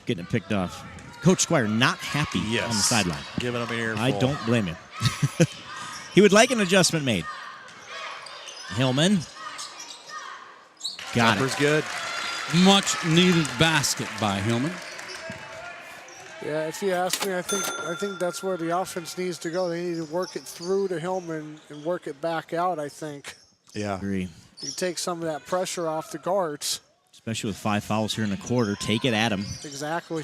getting it picked off. Coach Squire not happy on the sideline.
Giving him an earful.
I don't blame him. He would like an adjustment made. Hillman. Got
Number's
it.
Good.
Much needed basket by Hillman.
yeah, if you ask me, I think that's where the offense needs to go. They need to work it through to Hillman and work it back out, I think.
Yeah.
Agree.
You take some of that pressure off the guards.
especially with 5 fouls here in the quarter. Take it at him.
Exactly.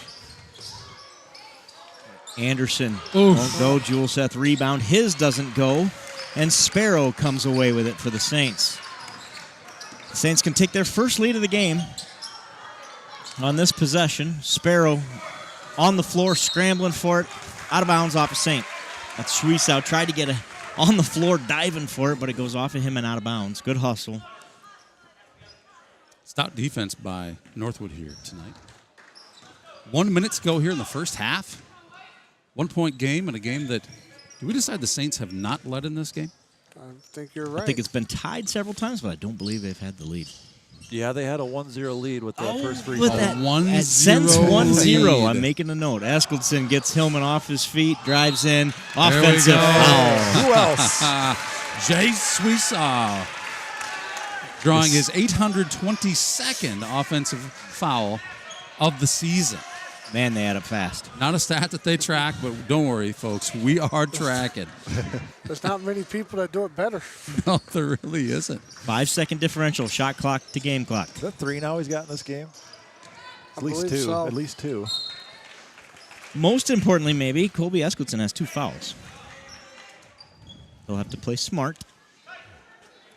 Anderson won't go. Juleseth rebound. His doesn't go. And Sparrow comes away with it for the Saints. The Saints can take their first lead of the game on this possession. Sparrow on the floor, scrambling for it. Out of bounds off of Saint. That's Schwiesau. Tried to get it on the floor, diving for it, but it goes off of him and out of bounds. Good hustle.
Stout defense by Northwood here tonight. 1 minute to go here in the first half. 1 point game, and a game that, do we decide the Saints have not led in this game?
I think you're right.
I think it's been tied several times, but I don't believe they've had the lead.
Yeah, they had a 1-0 lead with the first free
With
throw.
that, since 1-0, I'm making a note. Askelson gets Hillman off his feet, drives in, offensive foul.
Who else?
Jace Schwiesau drawing his 822nd offensive foul of the season.
Man, they had it fast.
Not a stat that they track, but don't worry, folks. We are tracking.
There's not many people that do it better.
No, there really isn't.
5-second differential, shot clock to game clock.
Is that 3 now he's got in this game? At least
believe
2.
so.
At least 2.
Most importantly, maybe, Colby Eskelson has 2 fouls. He'll have to play smart.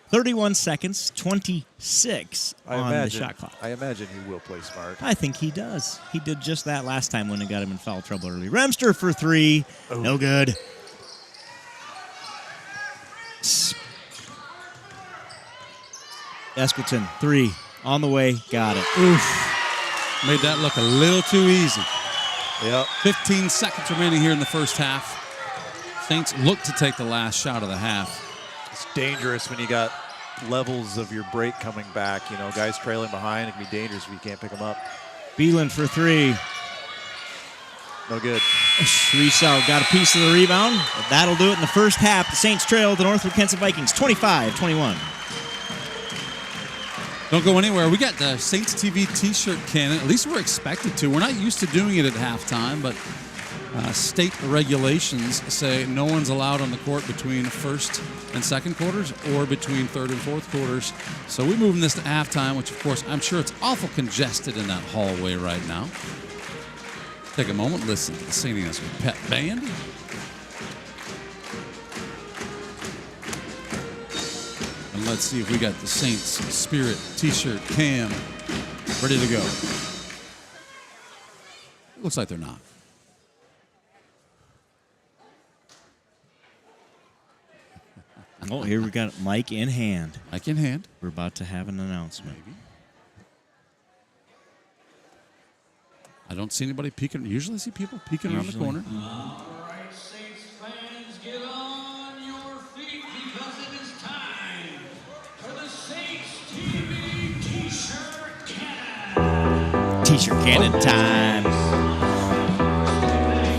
31 seconds, 26 on the shot clock.
I imagine he will play smart.
I think he does. He did just that last time when it got him in foul trouble early. Remster for 3.
Oh.
No good. Eskelton, 3. On the way. Got it.
Oof. Made that look a little too easy.
Yep.
15 seconds remaining here in the first half. Saints look to take the last shot of the half.
It's dangerous when you got levels of your break coming back. You know, guys trailing behind. It can be dangerous if you can't pick them up.
Beelan for 3.
No good.
Schwiesau got a piece of the rebound. But that'll do it in the first half. The Saints trail the Northwood-Kensett Vikings 25-21.
Don't go anywhere. We got the Saints TV t-shirt cannon. At least we're expected to. We're not used to doing it at halftime, but state regulations say no one's allowed on the court between first and second quarters or between third and fourth quarters. So we're moving this to halftime, which, of course, I'm sure it's awful congested in that hallway right now. Take a moment, listen to the Saint Ansgar Pep Band. And let's see if we got the Saints Spirit t-shirt cam ready to go. Looks like they're not.
Oh, here we got mic in hand.
Mic in hand.
We're about to have an announcement.
Maybe. I don't see anybody peeking. Usually I see people peeking around the corner.
All right, Saints fans, get on your feet because it is time for the Saints TV T-shirt cannon.
T-shirt cannon time.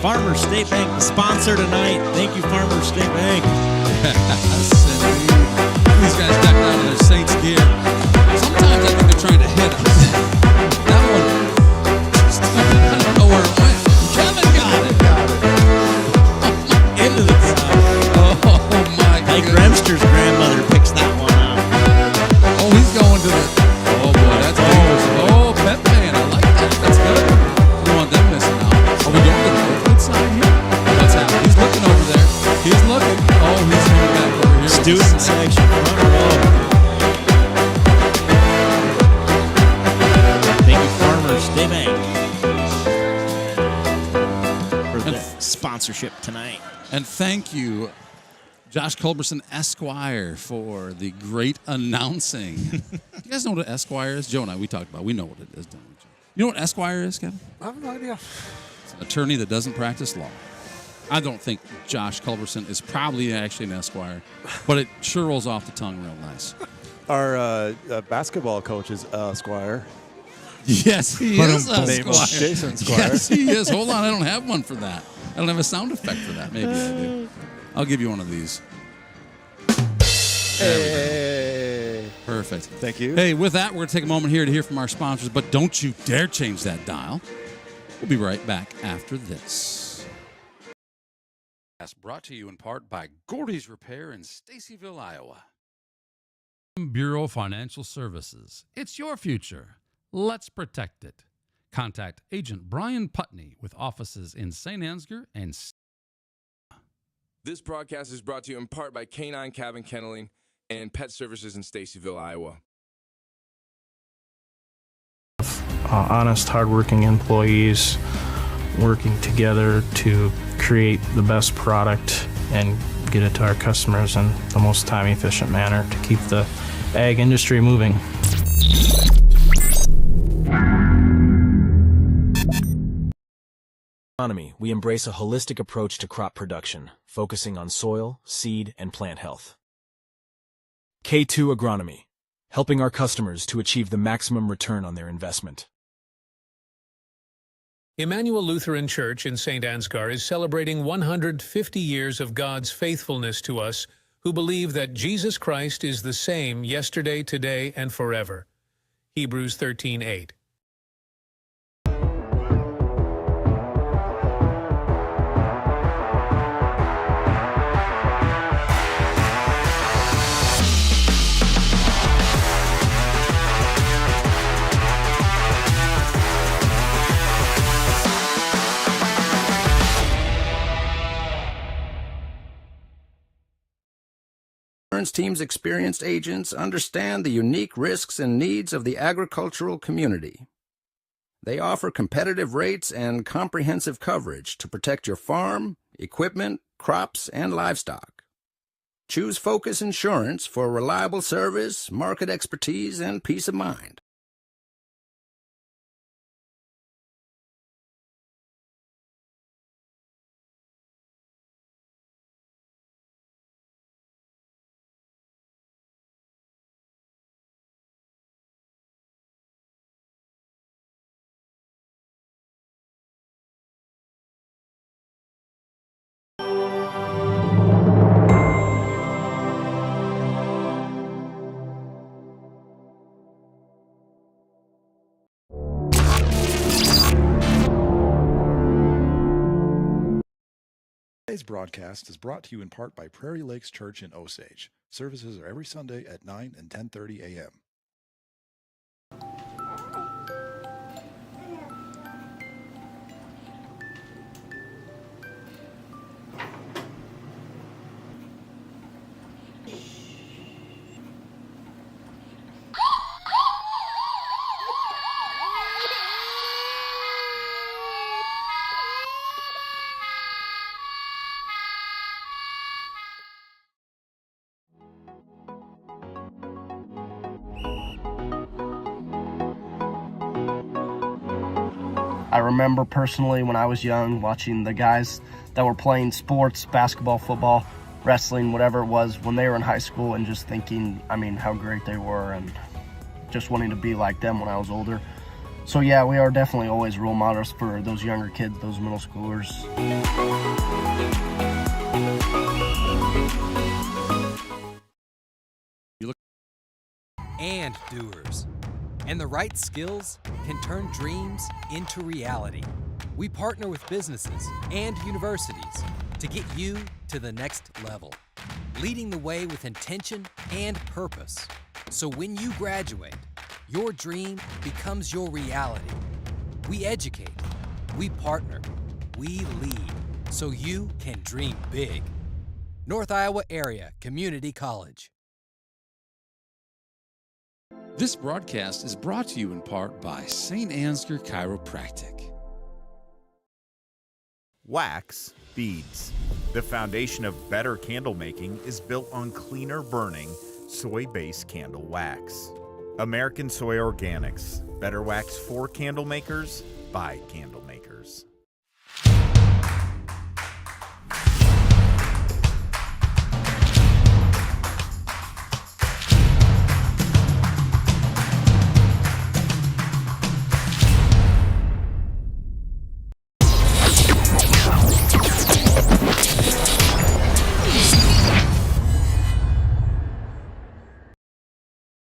Farmer State Bank, the sponsor tonight. Thank you, Farmer State Bank.
These guys decked out in their Saints gear. Sometimes I think they're trying to hit us. That one, I don't know where it went. Kevin got it.
Into the crowd.
Oh my God.
Mike Remster's grandmother picks that one out.
Oh, he's going to the. Oh boy, that's dangerous. Oh, Pep Man, I like that. That's good. We don't want them missing out. Are we going to the Northwood side here? What's happening? He's looking over there. He's looking. Oh, he's coming back over here.
Student section, front row. Thank you, Farmer State Bank, for the sponsorship tonight.
And thank you, Josh Culberson, Esquire, for the great announcing. You guys know what an Esquire is? Joe and I, we talked about it. We know what it is, don't we, Joe? You know what Esquire is, Kevin?
I have no idea.
It's an attorney that doesn't practice law. I don't think Josh Culberson is probably actually an Esquire, but it sure rolls off the tongue real nice.
Our basketball coach is Squire.
Yes, he is a
Name
Squire.
Jason Squire.
Yes, he is. Hold on, I don't have one for that. I don't have a sound effect for that. Maybe I do. I'll give you one of these.
Hey.
Perfect.
Thank you.
Hey, with that, we're going to take a moment here to hear from our sponsors, but don't you dare change that dial. We'll be right back after this. Brought to you in part by Gordy's Repair in Stacyville, Iowa.
Bureau Financial Services. It's your future.
Let's protect it. Contact Agent Brian Putney with offices in Saint Ansgar and
This broadcast is brought to you in part by Canine Cabin Kenneling and Pet Services in Stacyville, Iowa.
Honest, hardworking employees working together to create the best product and get it to our customers in the most time-efficient manner to keep the ag industry moving.
We embrace a holistic approach to crop production, focusing on soil, seed, and plant health. K2 Agronomy, helping our customers to achieve the maximum return on their investment.
Emmanuel Lutheran Church in Saint Ansgar is celebrating 150 years of God's faithfulness to us who believe that Jesus Christ is the same yesterday, today, and forever. Hebrews 13:8.
Insurance team's experienced agents understand the unique risks and needs of the agricultural community. They offer competitive rates and comprehensive coverage to protect your farm, equipment, crops, and livestock. Choose Focus Insurance for reliable service, market expertise, and peace of mind.
Today's broadcast is brought to you in part by Prairie Lakes Church in Osage. Services are every Sunday at 9 and 10:30 a.m.
I remember personally when I was young watching the guys that were playing sports, basketball, football, wrestling, whatever it was, when they were in high school and just thinking, how great they were and just wanting to be like them when I was older. So yeah, we are definitely always role models for those younger kids, those middle schoolers.
And doers. And the right skills can turn dreams into reality. We partner with businesses and universities to get you to the next level, leading the way with intention and purpose. So when you graduate, your dream becomes your reality. We educate, we partner, we lead, so you can dream big. North Iowa Area Community College.
This broadcast is brought to you in part by Saint Ansgar Chiropractic.
Wax beads. The foundation of better candle making is built on cleaner burning, soy-based candle wax. American Soy Organics. Better wax for candle makers, by candle makers.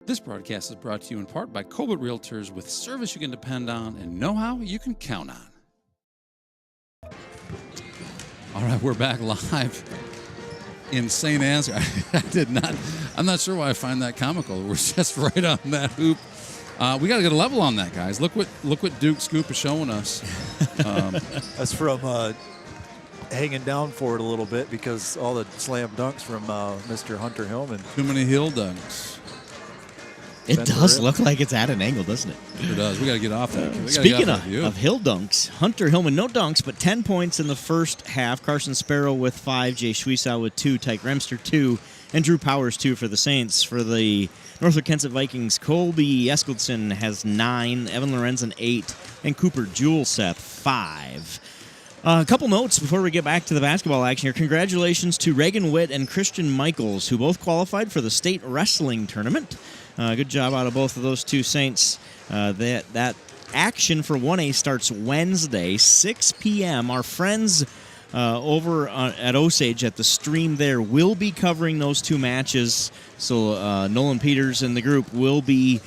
This broadcast is brought to you in part by Colbert Realtors, with service you can depend on and know-how you can count on. All right, we're back live in Saint Ansgar. I'm not sure why I find that comical. We're just right on that hoop We got to get a level on that, guys. Look what Duke Scoop is showing us.
That's from hanging down for it a little bit because all the slam dunks from Mr. Hunter Hillman.
Too many heel dunks.
It does look like it's at an angle, doesn't it?
Sure does. We got to get off that.
Speaking of hill dunks, Hunter Hillman, no dunks, but 10 points in the first half. Carson Sparrow with 5, Jay Schwiesow with 2, Tyke Remster 2, and Drew Powers 2 for the Saints. For the Northwood-Kensett Vikings, Colby Eskildson has 9, Evan Lorenzen 8, and Cooper Juleseth 5. A couple notes before we get back to the basketball action here. Congratulations to Reagan Witt and Christian Michaels, who both qualified for the state wrestling tournament. Good job out of both of those two Saints. That action for 1A starts Wednesday, 6 p.m. Our friends over at Osage at the stream there will be covering those two matches. So Nolan Peters and the group will be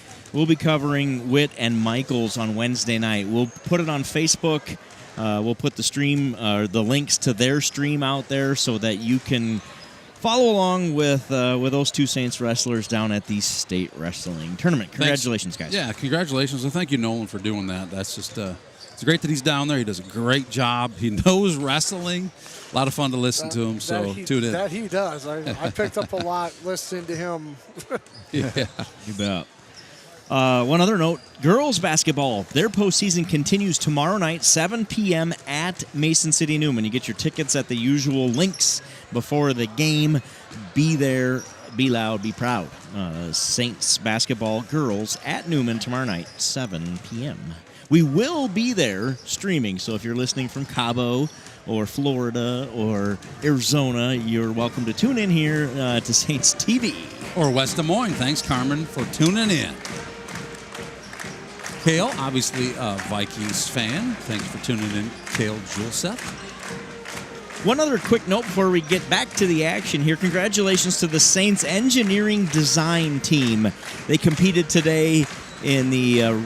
covering Witt and Michaels on Wednesday night. We'll put it on Facebook. We'll put the stream, the links to their stream out there so that you can follow along with those two Saints wrestlers down at the state wrestling tournament. Congratulations, guys.
Yeah, congratulations. And thank you, Nolan, for doing that. That's just it's great that he's down there. He does a great job. He knows wrestling. A lot of fun to listen to him, so tune in.
That he does. I picked up a lot listening to him.
Yeah.
You bet. One other note, girls basketball, their postseason continues tomorrow night, 7 p.m. at Mason City Newman. You get your tickets at the usual links before the game. Be there, be loud, be proud. Saints basketball girls at Newman tomorrow night, 7 p.m. We will be there streaming, so if you're listening from Cabo or Florida or Arizona, you're welcome to tune in here to Saints TV.
Or West Des Moines. Thanks, Carmen, for tuning in. Kale, obviously a Vikings fan. Thanks for tuning in, Kale Juleseth.
One other quick note before we get back to the action here. Congratulations to the Saints engineering design team. They competed today in the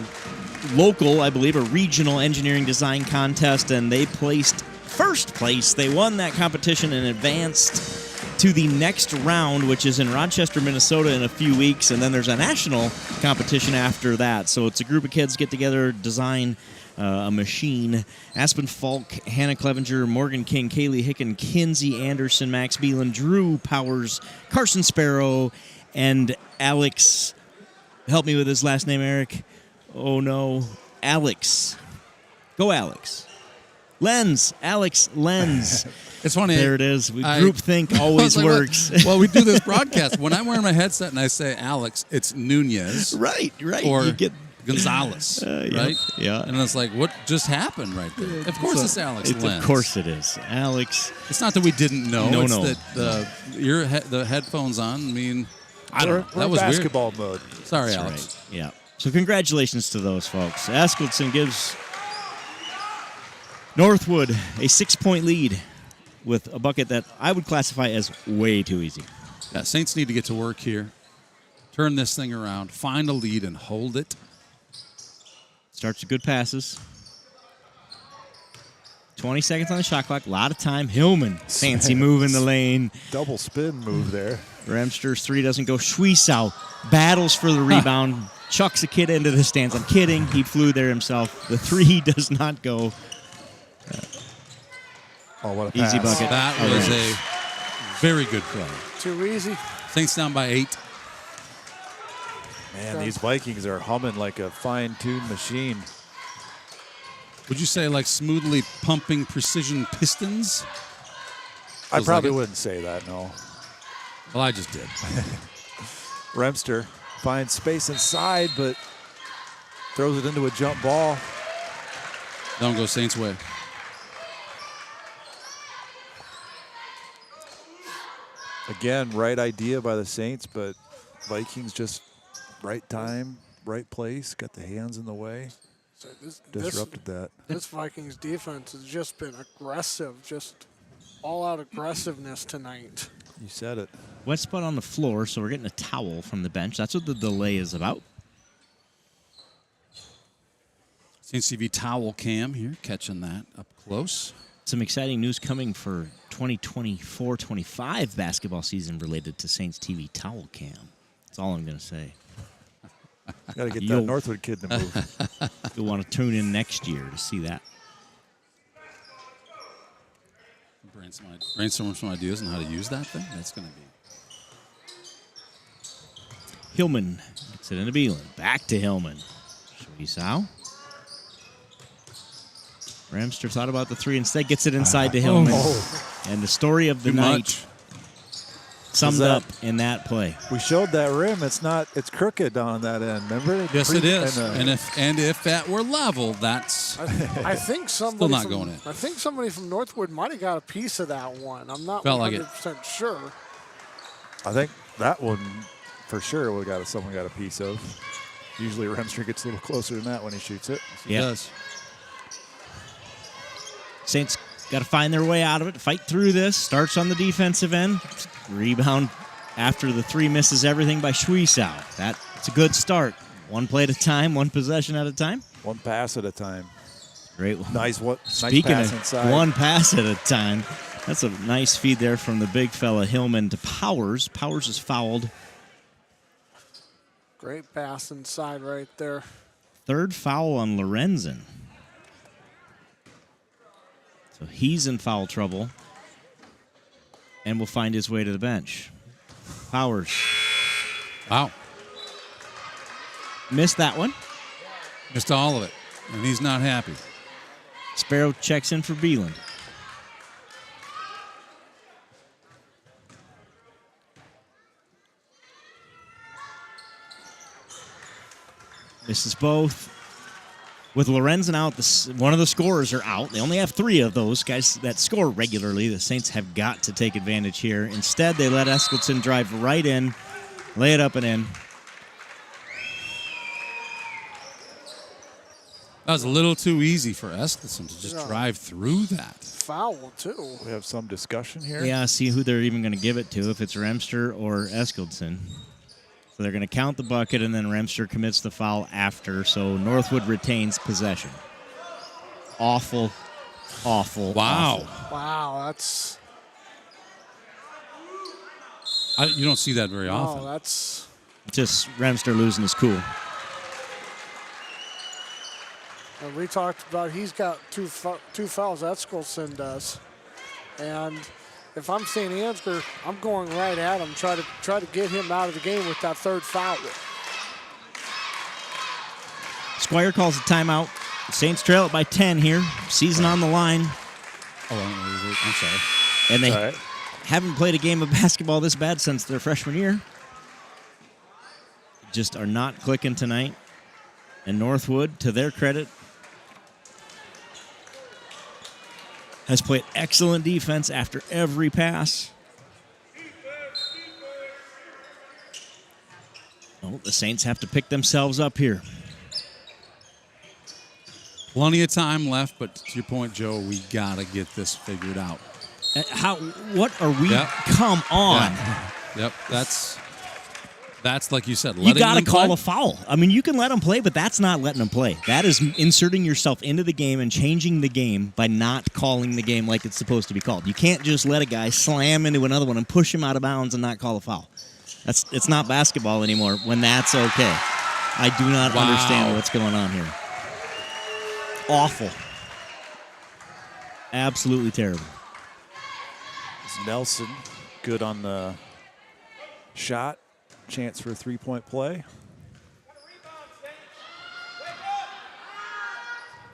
local, I believe, a regional engineering design contest, and they placed first place. They won that competition and advanced to the next round, which is in Rochester, Minnesota in a few weeks, and then there's a national competition after that. So it's a group of kids get together, design a machine. Aspen Falk, Hannah Clevenger, Morgan King, Kaylee Hicken, Kinsey Anderson, Max Beelan, Drew Powers, Carson Sparrow, and Alex. Help me with his last name, Eric. Oh, no. Alex. Go, Alex. Alex Lenz.
It's funny.
There it is. Groupthink always works.
Well, we do this broadcast. When I'm wearing my headset and I say Alex, it's Nunez.
Right.
Or
you get
Gonzalez, right?
Yeah.
And it's like, what just happened right there? Of course it's Alex Lenz.
Of course it is. Alex.
It's not that we didn't know.
No.
That the headphones on, I mean, I don't know.
We're
That was
basketball mode.
Sorry,
That's
Alex.
Right. Yeah. So congratulations to those folks. Eskildson gives Northwood a 6-point lead with a bucket that I would classify as way too easy.
Yeah, Saints need to get to work here. Turn this thing around. Find a lead and hold it.
Starts with good passes. 20 seconds on the shot clock. A lot of time. Hillman. Fancy move in the lane.
Double spin move there.
Remster's 3 doesn't go. Schwiesow battles for the rebound. Chucks a kid into the stands. I'm kidding. He flew there himself. The 3 does not go.
What a pass.
Easy bucket.
That was a very good play.
Too easy.
Saints down by 8.
Man, these Vikings are humming like a fine-tuned machine.
Would you say like smoothly pumping precision pistons?
I probably wouldn't say that, no.
Well, I just did.
Remster finds space inside, but throws it into a jump ball.
Don't go Saints' way.
Again, right idea by the Saints, but Vikings just right time, right place, got the hands in the way.
So
Disrupted that.
This Vikings defense has just been aggressive, just all-out aggressiveness tonight.
You said it.
Wet spot on the floor, so we're getting a towel from the bench. That's what the delay is about.
Saints TV towel cam here, catching that up close.
Some exciting news coming for 2024-25 basketball season related to Saints TV towel cam. That's all I'm going to say.
Got to get that Northwood kid to move.
You'll want to tune in next year to see that.
Brainstorm some ideas on how to use that thing. That's going to be.
Hillman gets it into Beeland. Back to Hillman. Schwiesau. Ramster thought about the three. Instead gets it inside to Hillman. And the story of the night summed up in that play.
We showed that rim. It's crooked on that end. Remember?
Yes, it is. And if that were level, that's
I think somebody
still not
from,
going in.
I think somebody from Northwood might have got a piece of that one. I'm not
Felt
100% sure.
I think that one for sure someone got a piece of. Usually Remster gets a little closer than that when he shoots it.
He does.
Saints got to find their way out of it, fight through this. Starts on the defensive end. Rebound after the three misses everything by Schwiesau. That's a good start. One play at a time, one possession at a time.
One pass at a time.
Great.
Nice
Speaking
pass
of
inside.
one pass at a time, that's a nice feed there from the big fella Hillman to Powers. Powers is fouled.
Great pass inside right there.
Third foul on Lorenzen. So he's in foul trouble and will find his way to the bench. Powers.
Wow.
Missed that one.
Missed all of it. And he's not happy.
Sparrow checks in for Beeland. Misses both. With Lorenzen out, one of the scorers are out. They only have three of those guys that score regularly. The Saints have got to take advantage here. Instead, they let Eskildsen drive right in, lay it up and in.
That was a little too easy for Eskildsen to just drive through that.
Foul, too.
We have some discussion here.
Yeah, see who they're even going to give it to, if it's Remster or Eskildsen. So they're going to count the bucket, and then Remster commits the foul after, so Northwood retains possession. Awful.
Wow.
Awful.
Wow, that's...
You don't see that very often.
Oh, that's...
Just Remster losing his cool.
And we talked about he's got two fouls, Eskildsen does. And if I'm Saint Ansgar, I'm going right at him, try to get him out of the game with that third foul.
Squire calls a timeout. The Saints trail it by 10 here. Season on the line.
Oh, I'm sorry.
And they haven't played a game of basketball this bad since their freshman year. Just are not clicking tonight. And Northwood, to their credit, has played excellent defense after every pass. Oh, the Saints have to pick themselves up here.
Plenty of time left, but to your point, Joe, we got to get this figured out.
What are we?
Yep.
Come on.
Yep, that's like you said.
You got to call
play.
a foul. I mean, you can let them play, but that's not letting them play. That is inserting yourself into the game and changing the game by not calling the game like it's supposed to be called. You can't just let a guy slam into another one and push him out of bounds and not call a foul. It's not basketball anymore when that's okay. I do not understand what's going on here. Awful. Absolutely terrible.
It's Nelson good on the shot. Chance for a three-point play.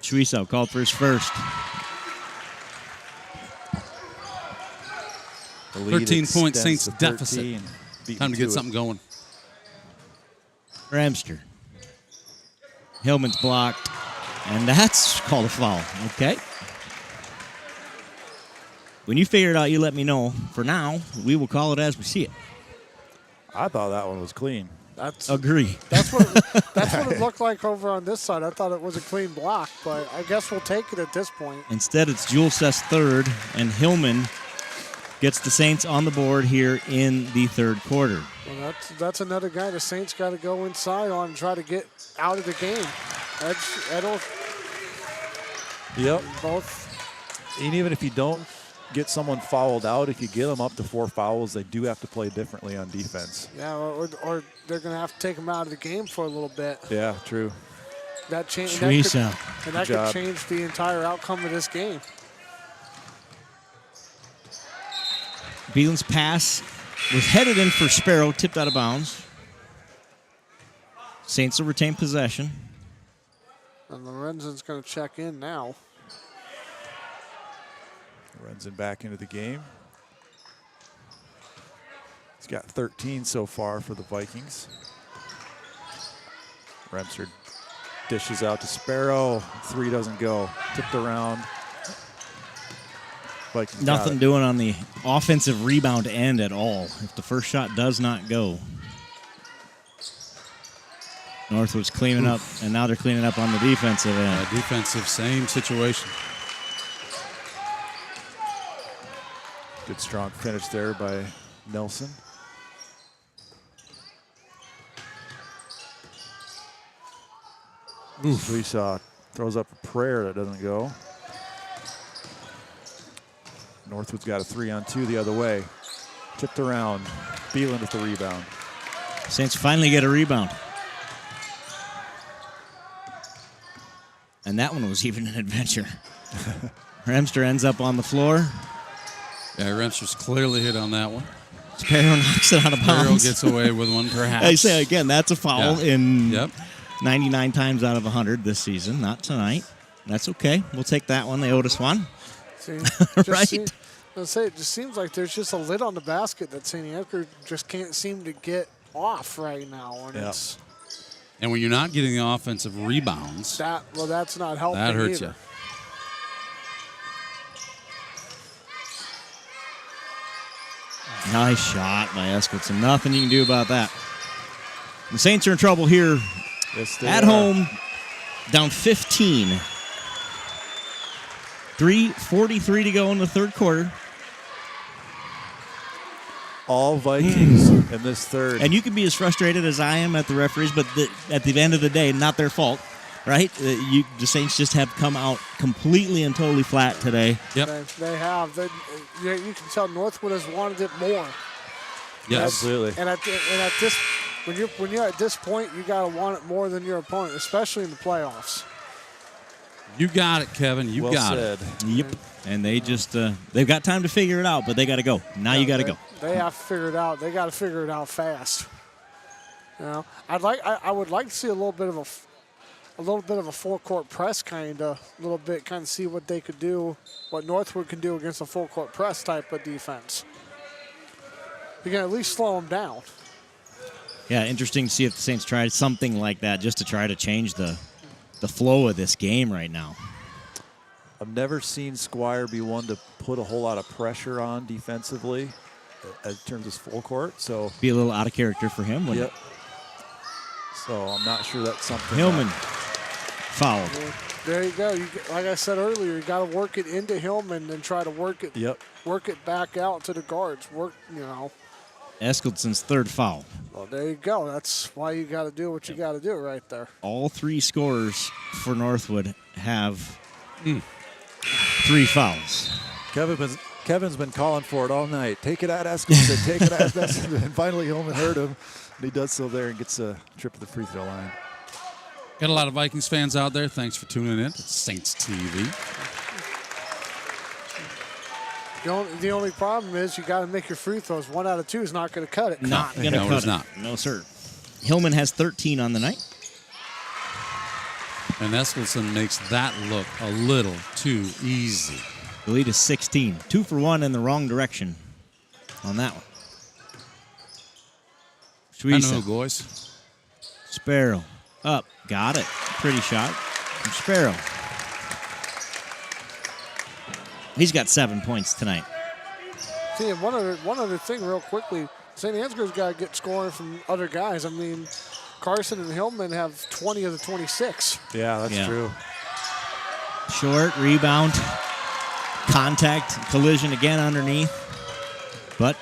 Schwiesau called for his first.
13-point Saints deficit. Time to get something going.
Ramster. Hillman's blocked, and that's called a foul. Okay. When you figure it out, you let me know. For now, we will call it as we see it.
I thought that one was clean.
Agree.
That's what it looked like over on this side. I thought it was a clean block, but I guess we'll take it at this point.
Instead, it's Jules's third, and Hillman gets the Saints on the board here in the third quarter.
Well, that's another guy the Saints got to go inside on and try to get out of the game.
Yep.
Both.
And even if you don't get someone fouled out, if you get them up to 4 fouls, they do have to play differently on defense.
Yeah, or they're going to have to take them out of the game for a little bit.
Yeah, true.
That could change the entire outcome of this game.
Beeland's pass was headed in for Sparrow, tipped out of bounds. Saints will retain possession.
And Lorenzen's going to check in now.
Lorenzen back into the game. He's got 13 so far for the Vikings. Remser dishes out to Sparrow. 3 doesn't go. Tipped around. Vikings
Nothing doing on the offensive rebound end at all if the first shot does not go. Northwood's cleaning up, and now they're cleaning up on the defensive end.
Defensive, same situation.
Good strong finish there by Nelson. Suisa throws up a prayer that doesn't go. Northwood's got a 3-on-2 the other way. Tipped around. Beeland with the rebound.
Saints finally get a rebound. And that one was even an adventure. Remster ends up on the floor.
Yeah, Remster's clearly hit on that one.
Sparrow knocks it out of bounds.
Sparrow gets away with one, perhaps.
I say again, that's a foul in
Yep.
99 times out of 100 this season. Not tonight. That's okay. We'll take that one. They owed us one.
See,
right?
It just seems like there's just a lid on the basket that Saint Ansgar just can't seem to get off right now. And it's
And when you're not getting the offensive rebounds,
that's not helping.
that hurts
either.
you. Nice shot by Eskildson. Nothing you can do about that. The Saints are in trouble here at home, down 15. 3:43 to go in the third quarter.
All Vikings in this third.
And you can be as frustrated as I am at the referees, but at the end of the day, not their fault, right? The Saints just have come out completely and totally flat today.
Yep.
They have. You can tell Northwood has wanted it more.
Yeah, absolutely.
And at this, when you're at this point, you gotta want it more than your opponent, especially in the playoffs.
You got it, Kevin. You
well
got
said.
it.
Yep. And they just they've got time to figure it out, but they got to go. Now you got to go.
They have to figure it out. They got to figure it out fast. You know, I would like to see a little bit of a full court press kind of see what they could do, what Northwood can do against a full court press type of defense. You can at least slow them down.
Yeah, interesting to see if the Saints tried something like that just to try to change the flow of this game right now.
I've never seen Squire be one to put a whole lot of pressure on defensively in terms of full court. So
be a little out of character for him.
Yep. So I'm not sure that's something.
Hillman fouled.
Well, there you go. Like I said earlier, you got to work it into Hillman and try to work it.
Yep.
Work it back out to the guards.
Eskeldson's third foul.
Well, there you go. That's why you got to do what you got to do right there.
All three scorers for Northwood have 3 fouls.
Kevin's been calling for it all night. Take it out, Eskelson. Take it out, Eskelson. And finally, Hillman heard him. And he does so there and gets a trip to the free throw line.
Got a lot of Vikings fans out there. Thanks for tuning in to Saints TV.
The only problem is you got to make your free throws. 1 out of 2 is not going to cut it.
Not going to cut it.
It's not.
No, sir. Hillman has 13 on the night.
And Eskelson makes that look a little too easy.
The lead is 16. 2 for 1 in the wrong direction on that one.
I know, boys.
Sparrow up. Got it. Pretty shot from Sparrow. He's got 7 points tonight.
See, and one other thing real quickly, St. Ansgar's got to get scoring from other guys. I mean, Carson and Hillman have 20 of the 26.
Yeah, that's true.
Short, rebound, contact, collision again underneath. But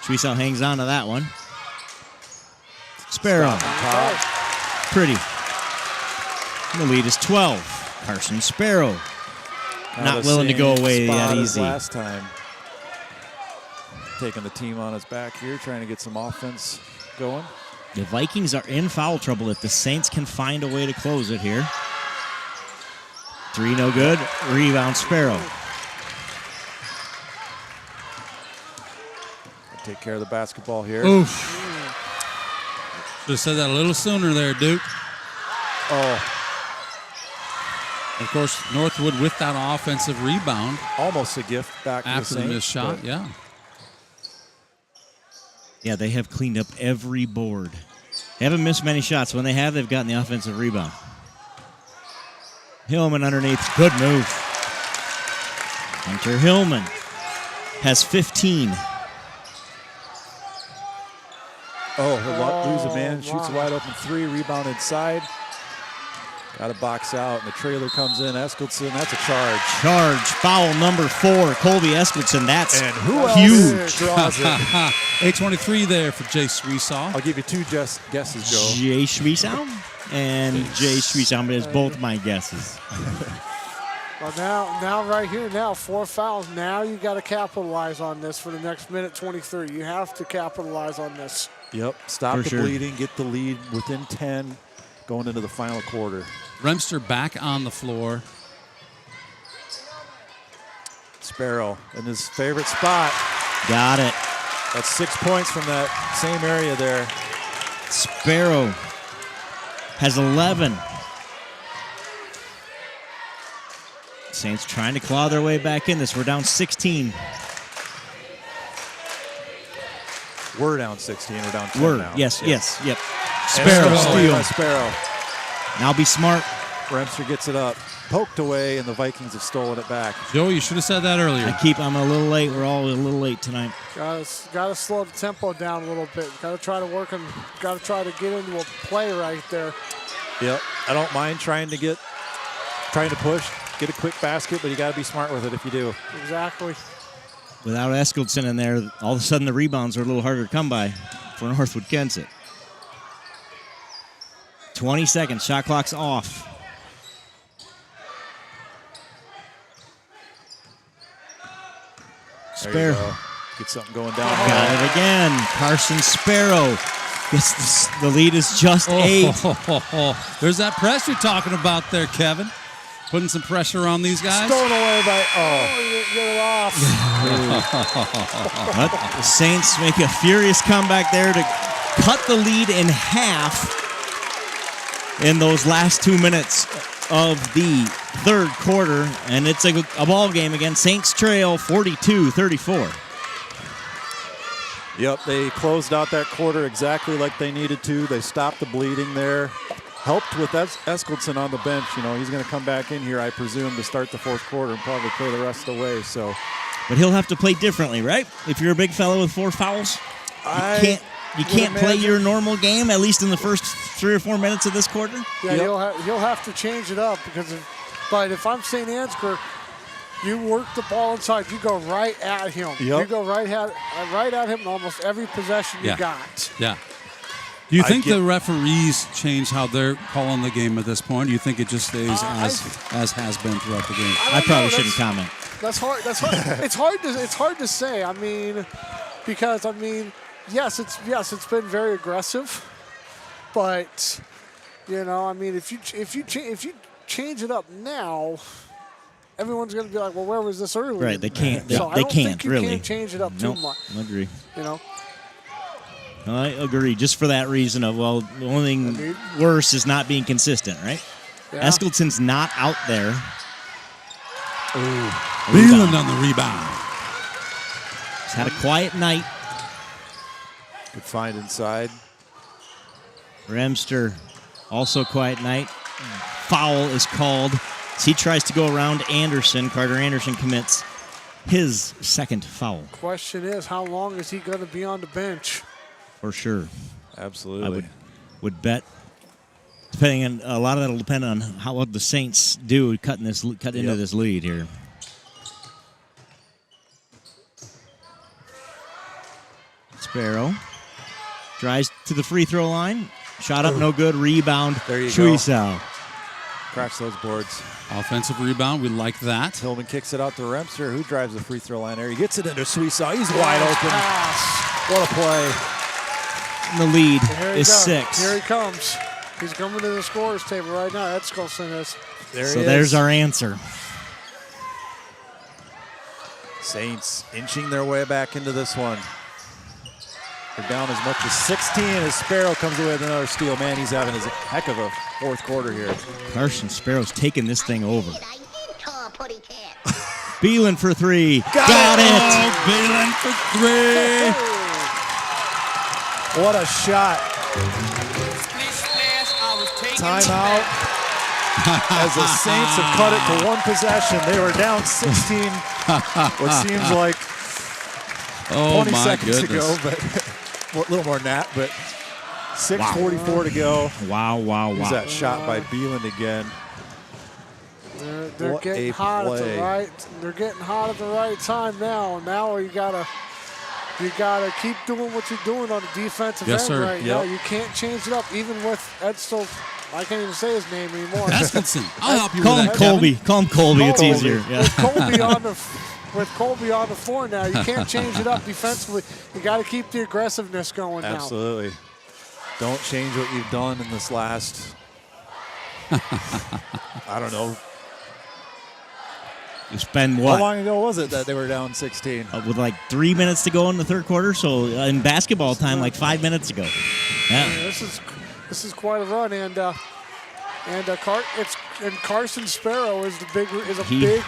Schwiesel hangs on to that one. Sparrow. Pretty. And the lead is 12. Carson Sparrow not willing to go away that
Spot as
easy.
last time. Taking the team on his back here, trying to get some offense going.
The Vikings are in foul trouble if the Saints can find a way to close it here. 3 no good. Rebound Sparrow.
Take care of the basketball here.
Oof. Should have said that a little sooner there, Duke.
Oh.
Of course, Northwood with that offensive rebound.
Almost a gift back to
after the
Saints,
missed shot,
but-
yeah.
Yeah, they have cleaned up every board. They haven't missed many shots. When they have, they've gotten the offensive rebound. Hillman underneath. Good move. Hunter Hillman has 15.
Oh, he'll lose a man. Shoots a wide open 3. Rebound inside. Got to box out, and the trailer comes in. Eskildson, that's a charge.
Charge. Foul number 4. Colby Eskildson. That's
And who else
huge.
draws it?
8:23 there for Jay Sweesaw.
I'll give you 2 guesses, Joe.
Jay Schwiesow and Jay Schwiesow is both my guesses.
Well, now right here, now 4 fouls. Now you got to capitalize on this for the next minute 23. You have to capitalize on this.
Yep, stop
For
the
sure.
bleeding, get the lead within 10 going into the final quarter.
Remster back on the floor.
Sparrow in his favorite spot.
Got it.
That's 6 points from that same area there.
Sparrow has 11. Saints trying to claw their way back in this. We're down 16.
We're down 16. We're down 10
Word.
now.
Yes,
Yep.
yes, yep. Sparrow steal.
Sparrow.
Now be smart.
Remster gets it up. Poked away, and the Vikings have stolen it back.
Joe, you should have said that earlier.
I'm a little late. We're all a little late tonight.
Got to slow the tempo down a little bit. Got to try to work and got to try to get into a play right there.
Yep. I don't mind trying to push, get a quick basket, but you got to be smart with it if you do.
Exactly.
Without Eskildson in there, all of a sudden the rebounds are a little harder to come by for Northwood-Kensett. 20 seconds. Shot clock's off.
There you
Sparrow.
go. Get something going down.
Got it again. Carson Sparrow. The lead is just 8.
There's that press you're talking about there, Kevin. Putting some pressure on these guys.
Stolen away by,
You didn't get it off.
But the Saints make a furious comeback there to cut the lead in half in those last 2 minutes of the third quarter. And it's a ball game again. Saints trail 42-34.
Yep, they closed out that quarter exactly like they needed to. They stopped the bleeding there. Helped with Eskildson on the bench. You know, he's going to come back in here, I presume, to start the fourth quarter and probably play the rest of the way. So,
But he'll have to play differently, right? If you're a big fellow with 4 fouls, you can't play your normal game, at least in the first 3 or 4 minutes of this quarter?
Yeah, he'll have to change it up because if I'm Saint Ansgar, you work the ball inside. You go right at him.
Yep.
You go right at him in almost every possession you got.
Yeah. Do you think the referees change how they're calling the game at this point? Do you think it just stays as has been throughout the game?
I probably shouldn't comment.
That's hard. It's hard to say. I mean, because yes, it's been very aggressive, but if you change it up now, everyone's going to be like, well, where was this earlier?
Right, they can't.
So
They
I don't
can't
think you
really
can't change it up too much.
I agree.
You know.
I agree, just for that reason of, well, the only thing worse is not being consistent, right?
Yeah.
Eskildsen's not out there.
Leland on the rebound.
He's had a quiet night.
good find inside.
Remster, also quiet night. Foul is called. As he tries to go around Anderson. Carter Anderson commits his second foul.
Question is, how long is he going to be on the bench?
For sure.
Absolutely.
I would bet, depending on a lot of that will depend on what the Saints do cut into this lead here. Sparrow drives to the free throw line. Shot up, no good. Rebound.
There you
Shuisao.
go. cracks those boards.
Offensive rebound, we like that.
Hillman kicks it out to Remster, who drives the free throw line area. He gets it into Suisaw. He's wide open. What a play.
And the lead
Here he
is
goes.
6.
Here he comes. He's coming to the scorer's table right now. Edskelson is.
So there's our answer.
Saints inching their way back into this one. They're down as much as 16 as Sparrow comes away with another steal. Man, he's having a heck of a fourth quarter here.
Carson Sparrow's taking this thing over. Beelan for 3. Got it.
Beelan for 3.
What a shot. Timeout. As the Saints have cut it to one possession. They were down 16, what seems like 20 seconds ago, but a little more than that, but 6:44 to go.
Wow.
Here's that shot by Beeland again.
They're
What
getting
a
hot at the
play.
right. They're getting hot at the right time now. Now you gotta keep doing what you're doing on the defensive
Yes,
end
sir.
right now. You can't change it up, even with Edsel. I can't even say his name anymore.
Eskelson. I'll help you
Call
with
him
that,
Colby.
Kevin.
Call him Colby. It's easier. Yeah.
With Colby on the floor now, you can't change it up defensively. You got to keep the aggressiveness going now.
Absolutely. Don't change what you've done in this last, I don't know.
You spend what?
How long ago was it that they were down 16?
With like 3 minutes to go in the third quarter. So in basketball time, like 5 minutes ago. Yeah.
This is quite a run, and Carson Sparrow is a big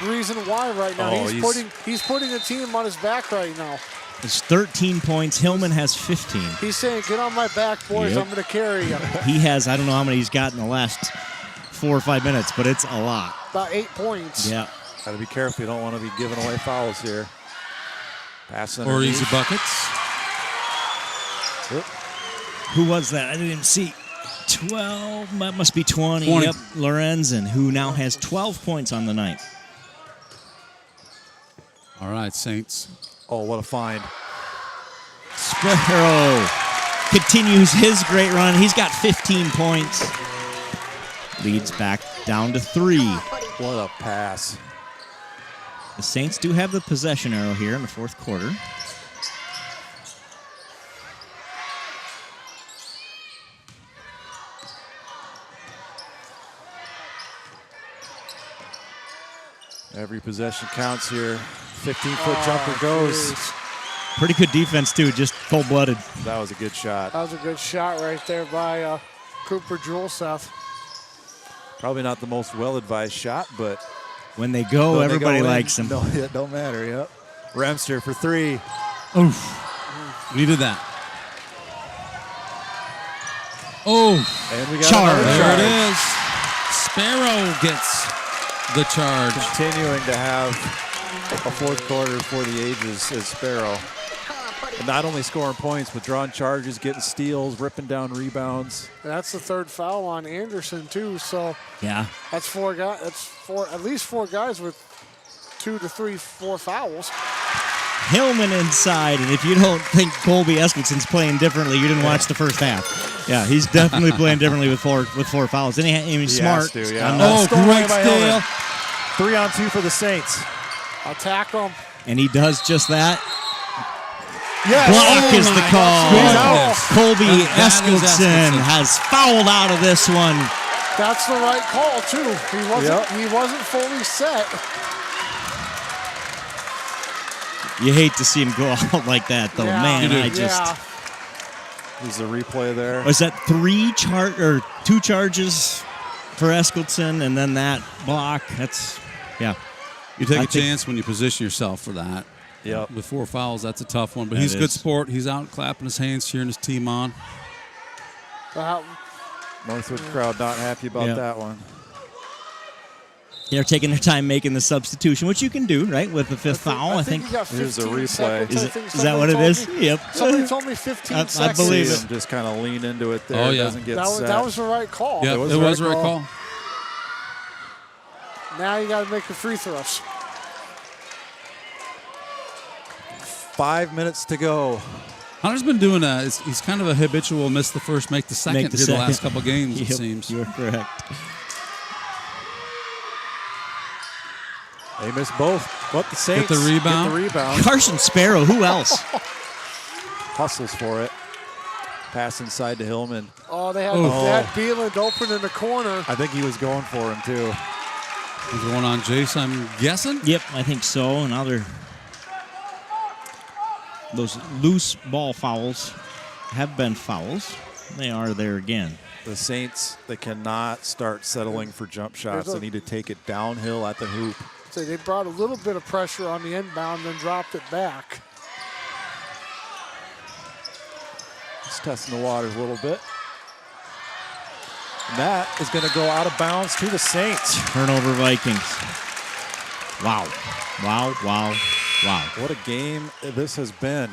reason why right now. He's putting the team on his back right now.
It's 13 points. Hillman has 15.
He's saying, "Get on my back, boys.
Yep.
I'm going to carry you."
He has, I don't know how many he's got in the last 4 or 5 minutes, but it's a lot.
About 8 points.
Yeah.
Got to be careful. You don't want to be giving away fouls here. Passing
or easy buckets.
Oop.
Who was that? I didn't see. 12. That must be 20.
20.
Yep. Lorenzen, who now has 12 points on the night.
All right, Saints.
Oh, what a find.
Sparrow continues his great run. He's got 15 points. Leads back down to 3.
What a pass.
The Saints do have the possession arrow here in the fourth quarter.
Every possession counts here. 15-foot jumper goes.
Pretty good defense, too, just cold-blooded.
That was a good shot.
That was a good shot right there by Cooper Juleseth.
Probably not the most well-advised shot, but
when they go, everybody likes them.
No, it don't matter, yep. Remster for 3.
Oof.
Needed that. Oh.
And we got
charge.
another
There
charge.
it is. Sparrow gets the charge.
Continuing to have a fourth quarter for the ages as Sparrow. And not only scoring points, but drawing charges, getting steals, ripping down rebounds.
That's the third foul on Anderson too. So
yeah,
that's 4 guys. That's at least 4 guys with 2 to 3, 4 fouls.
Hillman inside, and if you don't think Colby Eskilson's playing differently, you didn't watch the first half. Yeah, he's definitely playing differently with four fouls. And he's smart.
Has to, yeah.
Oh, great
steal.
steal.
3-on-2 for the Saints.
Attack him.
And he does just that.
Yes.
Block is the call. Colby
Eskilson
Eskilson has fouled out of this one.
That's the right call too. He wasn't fully set.
You hate to see him go out like that, though.
Yeah,
Man, I just...
Yeah.
There's a replay there.
Was that 2 charges for Eskilson, and then that block? That's, yeah.
You take a chance when you position yourself for that.
Yep.
With 4 fouls, that's a tough one. But
That
he's a good
is.
sport. He's out clapping his hands, cheering his team on.
Northwood crowd not happy about that one.
They're taking their time making the substitution, which you can do, right, with the 5th foul. I think.
Here's a replay.
Is that what it is? Yep.
Somebody told me 15 seconds.
I believe
See
it.
him just kind of lean into it there.
Oh, yeah.
Doesn't get
That was the right call.
Yeah, it was the right call.
Now you got to make the free throws.
5 minutes to go.
Hunter's been doing that. He's kind of a habitual miss the first, make the second here the last couple games, it seems.
You're correct.
They missed both, but the Saints
Get the rebound.
Carson Sparrow, who else?
Hustles for it. Pass inside to Hillman.
Oh, they had Beeland open in the corner.
I think he was going for him, too.
He's going on Jace, I'm guessing?
Yep, I think so. Those loose ball fouls have been fouls. They are there again.
The Saints, they cannot start settling for jump shots. They need to take it downhill at the hoop.
So they brought a little bit of pressure on the inbound, then dropped it back.
Just testing the waters a little bit. And that is going to go out of bounds to the Saints.
Turnover Vikings. Wow. Wow, wow, wow.
What a game this has been.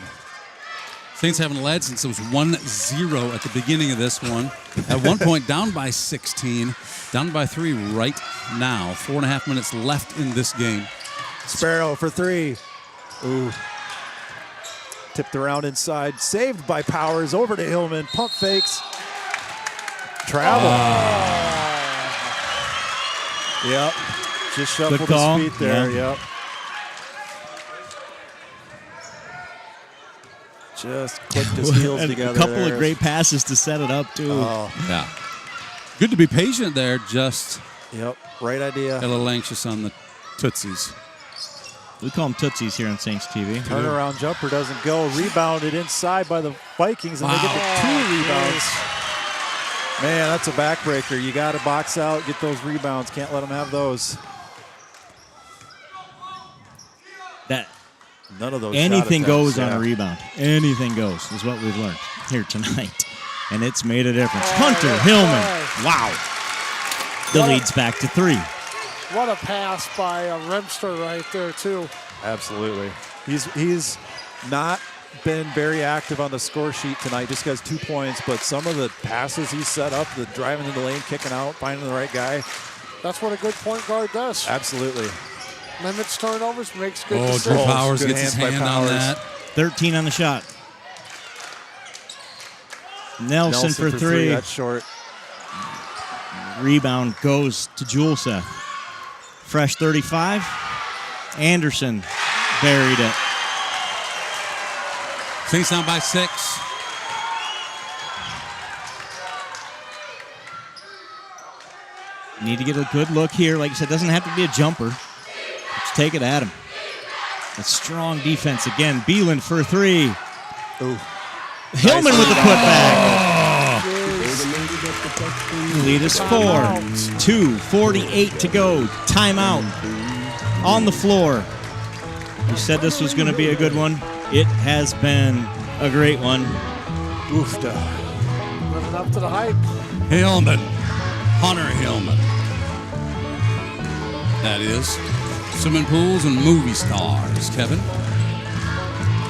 Saints haven't led since it was 1-0 at the beginning of this one. At one point, down by 16, down by 3 right now. 4.5 minutes left in this game.
Sparrow for 3. Ooh. Tipped around inside. Saved by Powers. Over to Hillman. Pump fakes. Travel. Yep. Just shuffled his feet there.
Yeah.
Yep. Just clicked his heels together.
A couple of great passes to set it up, too.
Oh.
Yeah. Good to be patient there, just.
Yep, right idea.
A little anxious on the Tootsies.
We call them Tootsies here on Saints TV.
Turnaround jumper doesn't go. Rebounded inside by the Vikings, and they get the 2 rebounds. Man, that's a backbreaker. You got to box out, get those rebounds. Can't let them have those. None of those.
Anything goes on a rebound. Anything goes is what we've learned here tonight. And it's made a difference. Hunter Hillman. Wow. The lead's back to 3.
What a pass by Remster right there, too.
Absolutely. He's not been very active on the score sheet tonight. Just has 2 points, but some of the passes he set up, the driving in the lane, kicking out, finding the right guy.
That's what a good point guard does.
Absolutely.
Limits turnovers, makes good
decisions.
decisions.
Drew Powers gets his hand on that.
13 on the shot. Nelson for 3.
That's short.
Rebound goes to Juleseth. Fresh 35. Anderson buried it.
Saints down by 6.
Need to get a good look here. Like I said, doesn't have to be a jumper. Let's take it at him. A strong defense again. Beeland for 3.
Ooh.
Hillman with the putback. Lead is 4. 2:48 to go. Timeout. On the floor. You said this was going to be a good one. It has been a great one.
Oofda.
Living up to the hype.
Hillman. Hunter Hillman. That is. Swimming pools and movie stars, Kevin.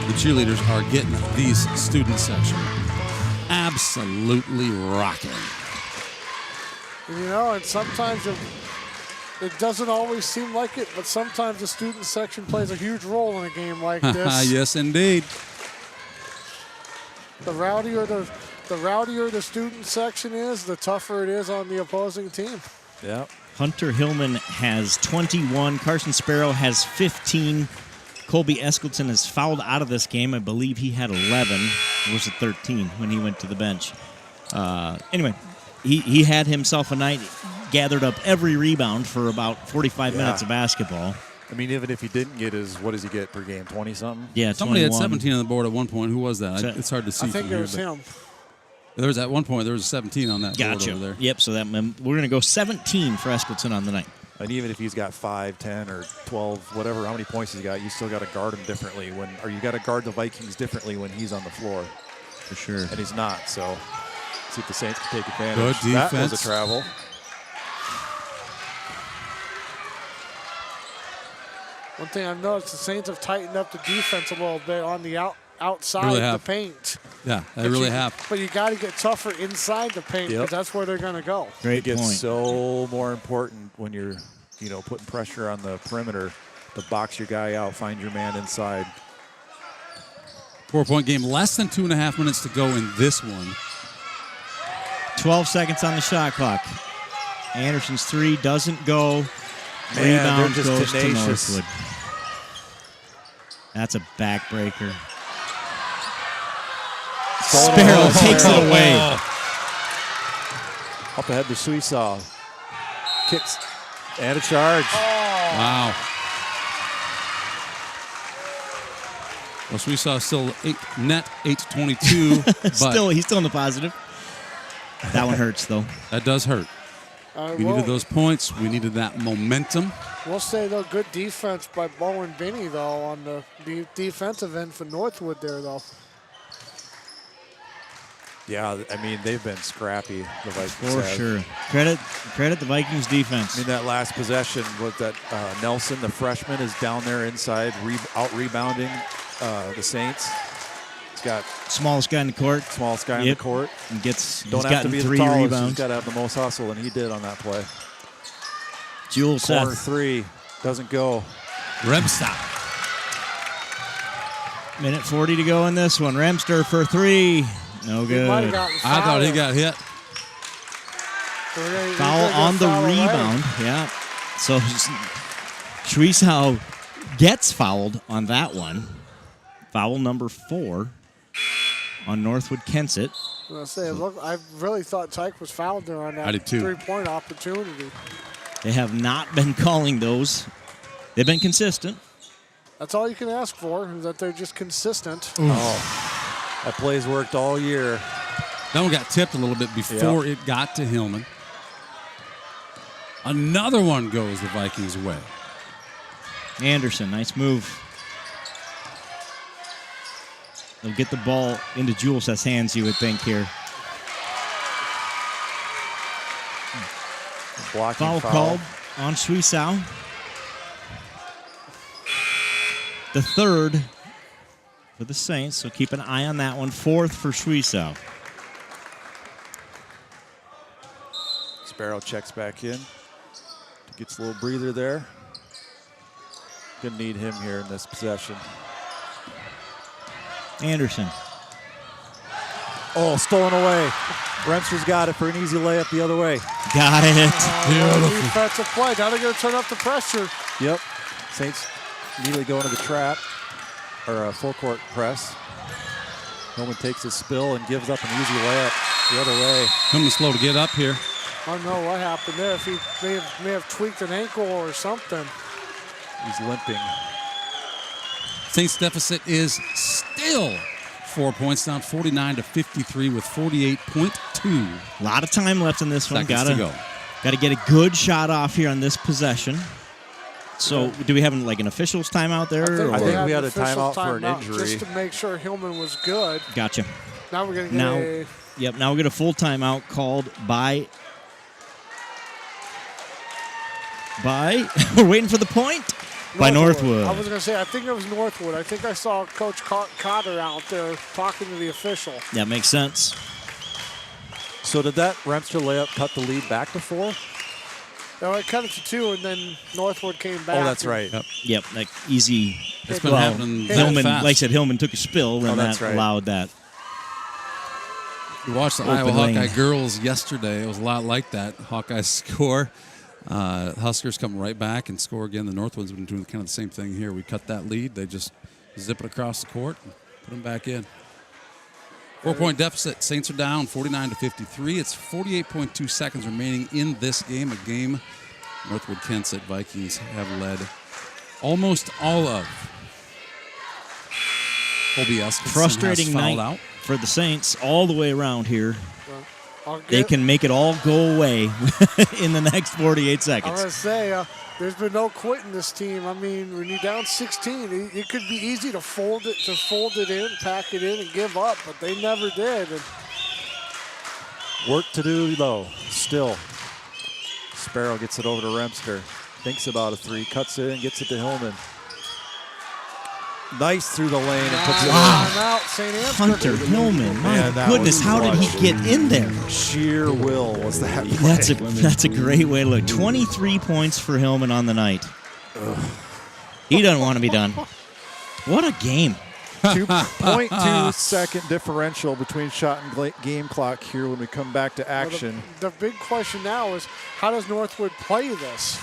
The cheerleaders are getting these student section absolutely rocking.
You know, and sometimes it doesn't always seem like it, but sometimes the student section plays a huge role in a game like this.
Yes, indeed.
The rowdier the student section is, the tougher it is on the opposing team.
Yeah.
Hunter Hillman has 21. Carson Sparrow has 15. Colby Eskleton is fouled out of this game. I believe he had 11. Or was it 13 when he went to the bench? Anyway, he had himself a night, gathered up every rebound for about 45 minutes of basketball.
I mean, even if he didn't get his, what does he get per game? 20-something?
Yeah,
somebody
21.
had 17 on the board at one point. Who was that? It's hard to see.
I think it was him.
There was at one point there was 17 on that board over there.
Yep. So that we're going to go 17 for Eskleton on the night.
And even if he's got 5, 10, or 12, whatever, how many points he's got, you still got to guard him differently or you got to guard the Vikings differently when he's on the floor.
For sure.
And he's not. So see if the Saints can take advantage.
Good defense.
That was a travel.
One thing I've noticed, the Saints have tightened up the defense a little bit on the outside
really
the paint.
Yeah, they really have.
But you got to get tougher inside the paint because that's where they're going to go.
Great
it gets
point.
so more important when you're, putting pressure on the perimeter to box your guy out, find your man inside.
4-point game, less than 2.5 minutes to go in this one.
12 seconds on the shot clock. Anderson's 3 doesn't go. Rebound
they're just
goes
tenacious.
to Northwood. That's a backbreaker. Sparrow takes it away.
Up ahead to Suisaw. Kicks and a charge.
Wow. Well, Suisaw still net 8-22. But
He's still in the positive. That one hurts, though.
That does hurt. We needed those points. We needed that momentum.
We'll say, though, good defense by Bo and Vinny, though, on the defensive end for Northwood there, though.
Yeah, I mean, they've been scrappy, the Vikings
For
have.
sure. Credit the Vikings defense.
I mean, that last possession with that Nelson, the freshman, is down there inside, out-rebounding the Saints. He's got
smallest guy in the court.
Smallest guy in the court.
And he's
Don't have to be the
3
tallest.
rebounds.
He's got to have the most hustle, and he did on that play.
Jules
Corner
Seth.
3 doesn't go.
Remster.
Minute 40 to go in this one. Remster for 3. No good.
might have gotten
I thought he got hit.
Foul on the rebound. Yeah. So Schwiesow gets fouled on that one. Foul number 4 on Northwood-Kensett.
I really thought Tyke was fouled there on
I
that
did too.
three-point opportunity.
They have not been calling those. They've been consistent.
That's all you can ask for, is that they're just consistent.
Oh, that play's worked all year.
That one got tipped a little bit before it got to Hillman. Another one goes the Vikings' way.
Anderson, nice move. They'll get the ball into Jules' hands, you would think, here.
Blocking
Foul called on Schwiesow. The 3rd for the Saints, so keep an eye on that one. 4th for Schwiesow.
Sparrow checks back in. Gets a little breather there. Gonna need him here in this possession.
Anderson.
Oh, stolen away. Remster's got it for an easy layup the other way.
Got it.
Defensive play. Now they're going to turn up the pressure.
Yep. Saints immediately go into the trap, or a full court press. Hillman takes a spill and gives up an easy layup the other way.
Hillman's slow to get up here.
I don't know what happened there. If he may have tweaked an ankle or something.
He's limping.
Saints deficit is still 4 points down, 49-53 with 48.2.
A lot of time left in this one.
Seconds to go.
Got to get a good shot off here on this possession. So, do we have an officials timeout there?
I think we had a
official
timeout for an injury.
Just to make sure Hillman was good.
Gotcha.
Now we're going to get a...
Yep, now we'll get a full timeout called by... We're waiting for the point. By Northwood.
I was going to say, I think it was Northwood. I think I saw Coach Cotter out there talking to the official.
That makes sense.
So did that Remster layup cut the lead back to 4?
No, it cut it to 2, and then Northwood came back.
Oh, that's right.
Yep, like easy.
It's been happening
Hillman,
fast.
like I said, Hillman took a spill, and that allowed that.
You watched the Iowa Hawkeye girls yesterday. It was a lot like that. Hawkeyes score. Huskers come right back and score again. The Northwoods have been doing kind of the same thing here. We cut that lead. They just zip it across the court and put them back in. 4-point deficit. Saints are down 49-53. It's 48.2 seconds remaining in this game. A game Northwood-Kensett Vikings have led almost all of. Colby Eskison
Frustrating
has
night
fouled out.
for the Saints all the way around here.
Well,
they can make it all go away in the next 48
I was
seconds.
going to say, there's been no quitting this team. I mean, when you're down 16, it could be easy to fold it in, pack it in, and give up, but they never did. And
Work to do, though, still. Sparrow gets it over to Remster. Thinks about a 3, cuts it in, gets it to Hillman. Nice through the lane and puts it in.
out, Saint Ansgar.
Hunter Hillman, my goodness, how did he get in there?
Sheer will was that play.
That's a great way to look. 23 points for Hillman on the night. He doesn't want to be done. What a game.
2.2 second differential between shot and game clock here when we come back to action.
The big question now is, how does Northwood play this?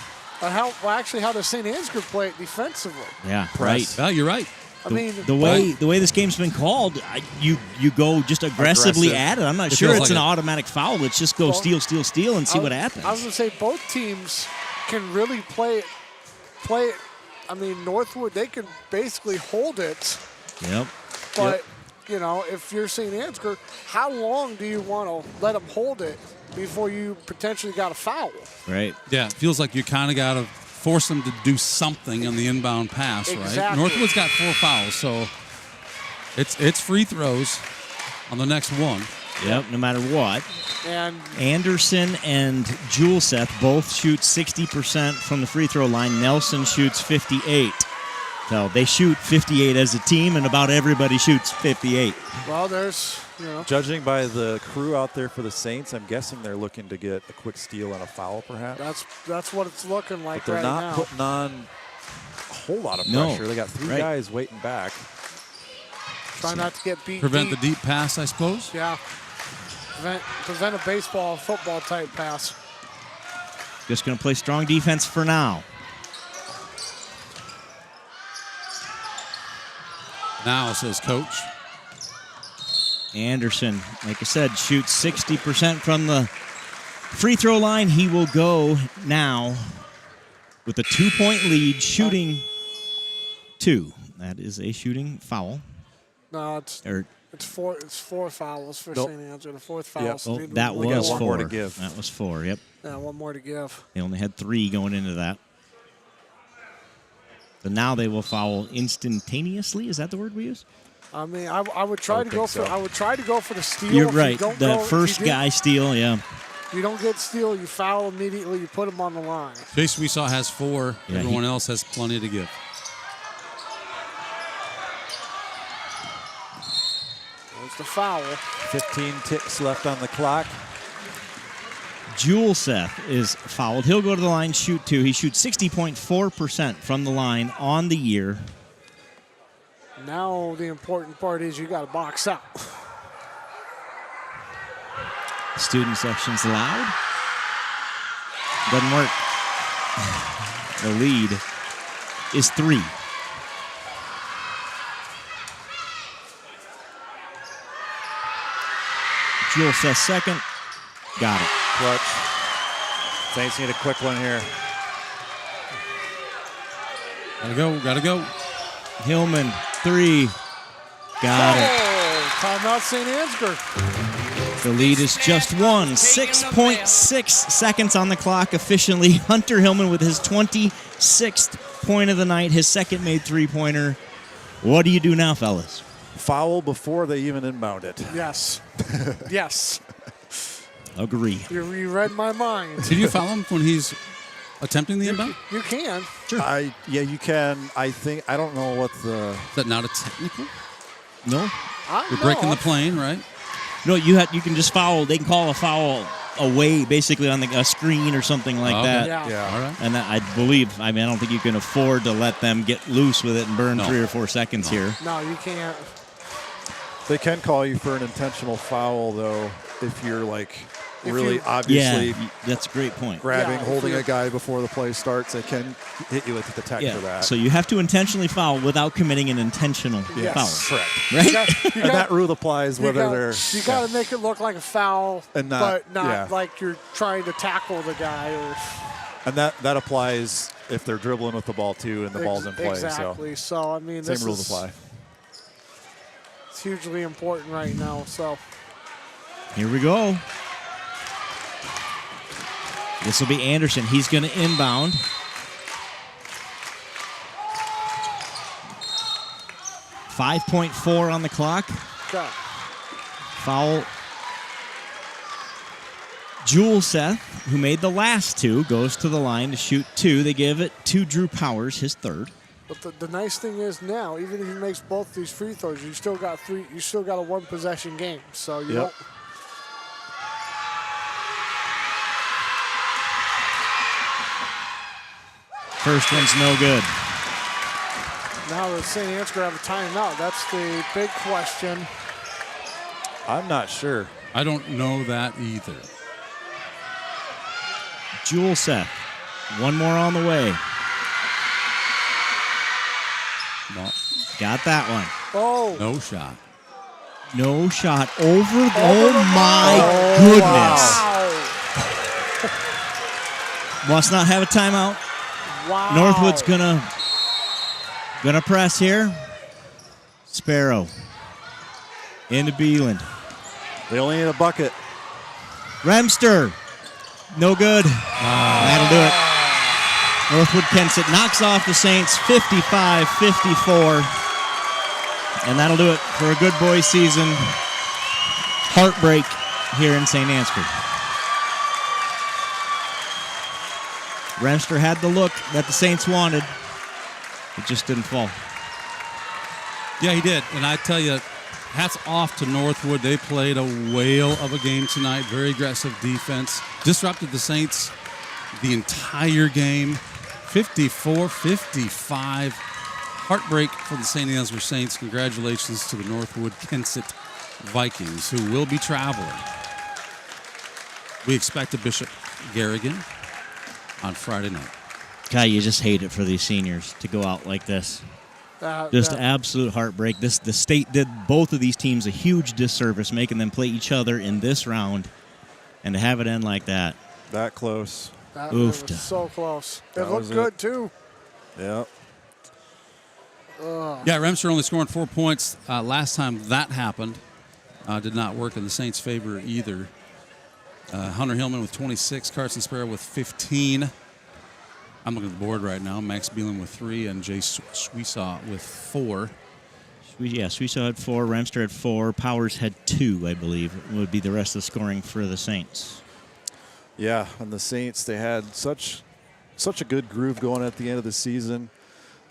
how does Saint Ansgar play it defensively?
Yeah,
Press.
right.
Oh, you're right.
I mean,
The way this game's been called, you go just aggressively at it. I'm not sure it's an automatic foul. Let's just go steal, and see what happens.
I was going to say both teams can really play it. I mean, Northwood, they can basically hold it.
Yep.
But, you know, if you're Saint Ansgar, how long do you want to let them hold it before you potentially got a foul?
Right.
Yeah, it feels like you kind of got to force them to do something on the inbound pass,
Exactly.
right? Northwood's got 4 fouls, so it's free throws on the next one.
Yep, no matter what.
And
Anderson and Juleseth both shoot 60% from the free throw line. Nelson shoots 58. So they shoot 58 as a team, and about everybody shoots 58.
Well, there's, you know.
Judging by the crew out there for the Saints, I'm guessing they're looking to get a quick steal and a foul, perhaps.
That's what it's looking like
but they're
right
not
now.
putting on a whole lot of pressure. They got 3 guys waiting back.
Try not to get beat
Prevent
deep.
the deep pass, I suppose?
Yeah. Prevent a baseball, football type pass.
Just going to play strong defense for now.
Now, says Coach.
Anderson, like I said, shoots 60% from the free throw line. He will go now with a 2-point lead, shooting 2. That is a shooting foul.
No, it's 4 fouls for Saint Ansgar. The 4th foul.
Yep.
So
That was 4.
more to give.
That was 4, yep.
Yeah, 1 more to give.
They only had 3 going into that. So now they will foul instantaneously. Is that the word we use?
I mean, I would try to go for. I would try to go for the steal.
You're
If
right.
You don't
The
go,
first guy steal, yeah.
If you don't get steal, you foul immediately. You put him on the line.
Chase we saw has 4.
Yeah,
Everyone else has plenty to give.
There's the foul.
15 ticks left on the clock.
Juleseth is fouled. He'll go to the line, shoot 2. He shoots 60.4% from the line on the year.
Now the important part is you got to box out.
Student section's loud. Doesn't work. The lead is 3. Juleseth second. Got it.
Clutch. Saints need a quick one here.
Gotta go.
Hillman, 3. Got it.
Timeout, Saint Ansgar.
The lead is just 1. 6.6 seconds on the clock officially. Hunter Hillman with his 26th point of the night, his second made 3-pointer. What do you do now, fellas?
Foul before they even inbound it.
Yes. Yes.
Agree.
You read my mind.
Did you foul him when he's attempting the inbound?
You can.
Sure.
Yeah, you can. I don't know what the...
Is that not a technical?
No.
You're breaking the plane, right?
No, you can just foul. They can call a foul away, basically on a screen or something like that.
Yeah.
All right.
And I believe, I don't think you can afford to let them get loose with it and burn 3 or 4 seconds here.
No, you can't.
They can call you for an intentional foul, though, if you're really obviously.
Yeah, that's a great point.
Grabbing,
Yeah,
holding a guy before the play starts, they can hit you with the tech for that.
So you have to intentionally foul without committing an intentional foul.
Correct.
Right?
And that rule applies whether they're.
You got to make it look like a foul,
And
but not like you're trying to tackle the guy.
And that applies if they're dribbling with the ball too, and the ball's in play.
Exactly. So I mean,
Same rules apply.
It's hugely important right now. So
Here we go. This will be Anderson. He's going to inbound. .4 on the clock.
okay.
Foul. Juleseth, who made the last 2, goes to the line to shoot 2. They give it to Drew Powers, his 3rd.
But the nice thing is now, even if he makes both these free throws, you still got 3. You still got a 1-possession game. So you don't.
First one's no good.
Now the Saint Ansgar have a timeout. That's the big question.
I'm not sure.
I don't know that either.
Juleseth One more on the way.
No.
Got that one.
Oh.
No shot.
No shot over the. Oh my goodness.
Wow.
Must not have a timeout.
Wow.
Northwood's gonna press here. Sparrow into Beeland.
They only need a bucket.
Remster. No good. That'll do it. Northwood-Kensett knocks off the Saints 55-54. And that'll do it for a good boys season. Heartbreak here in Saint Ansgar. Remster had the look that the Saints wanted. It just didn't fall.
Yeah, he did. And I tell you, hats off to Northwood. They played a whale of a game tonight. Very aggressive defense. Disrupted the Saints the entire game. 54-55. Heartbreak for the Saint Ansgar Saints. Congratulations to the Northwood-Kensett Vikings, who will be traveling. We expect a Bishop Garrigan on Friday night.
God, you just hate it for these seniors to go out like this. Just absolute heartbreak. The state did both of these teams a huge disservice, making them play each other in this round, and to have it end like that.
That close.
That was so close. It looked good, too.
Yep.
Yeah, Remster only scoring 4 points. Last time that happened, did not work in the Saints' favor either. Hunter Hillman with 26, Carson Sparrow with 15. I'm looking at the board right now. Max Beelan with 3, and Jay Sweesaw with 4.
Yeah, Sweesaw had 4, Remster had 4, Powers had 2, I believe, would be the rest of the scoring for the Saints.
Yeah, and the Saints, they had such a good groove going at the end of the season,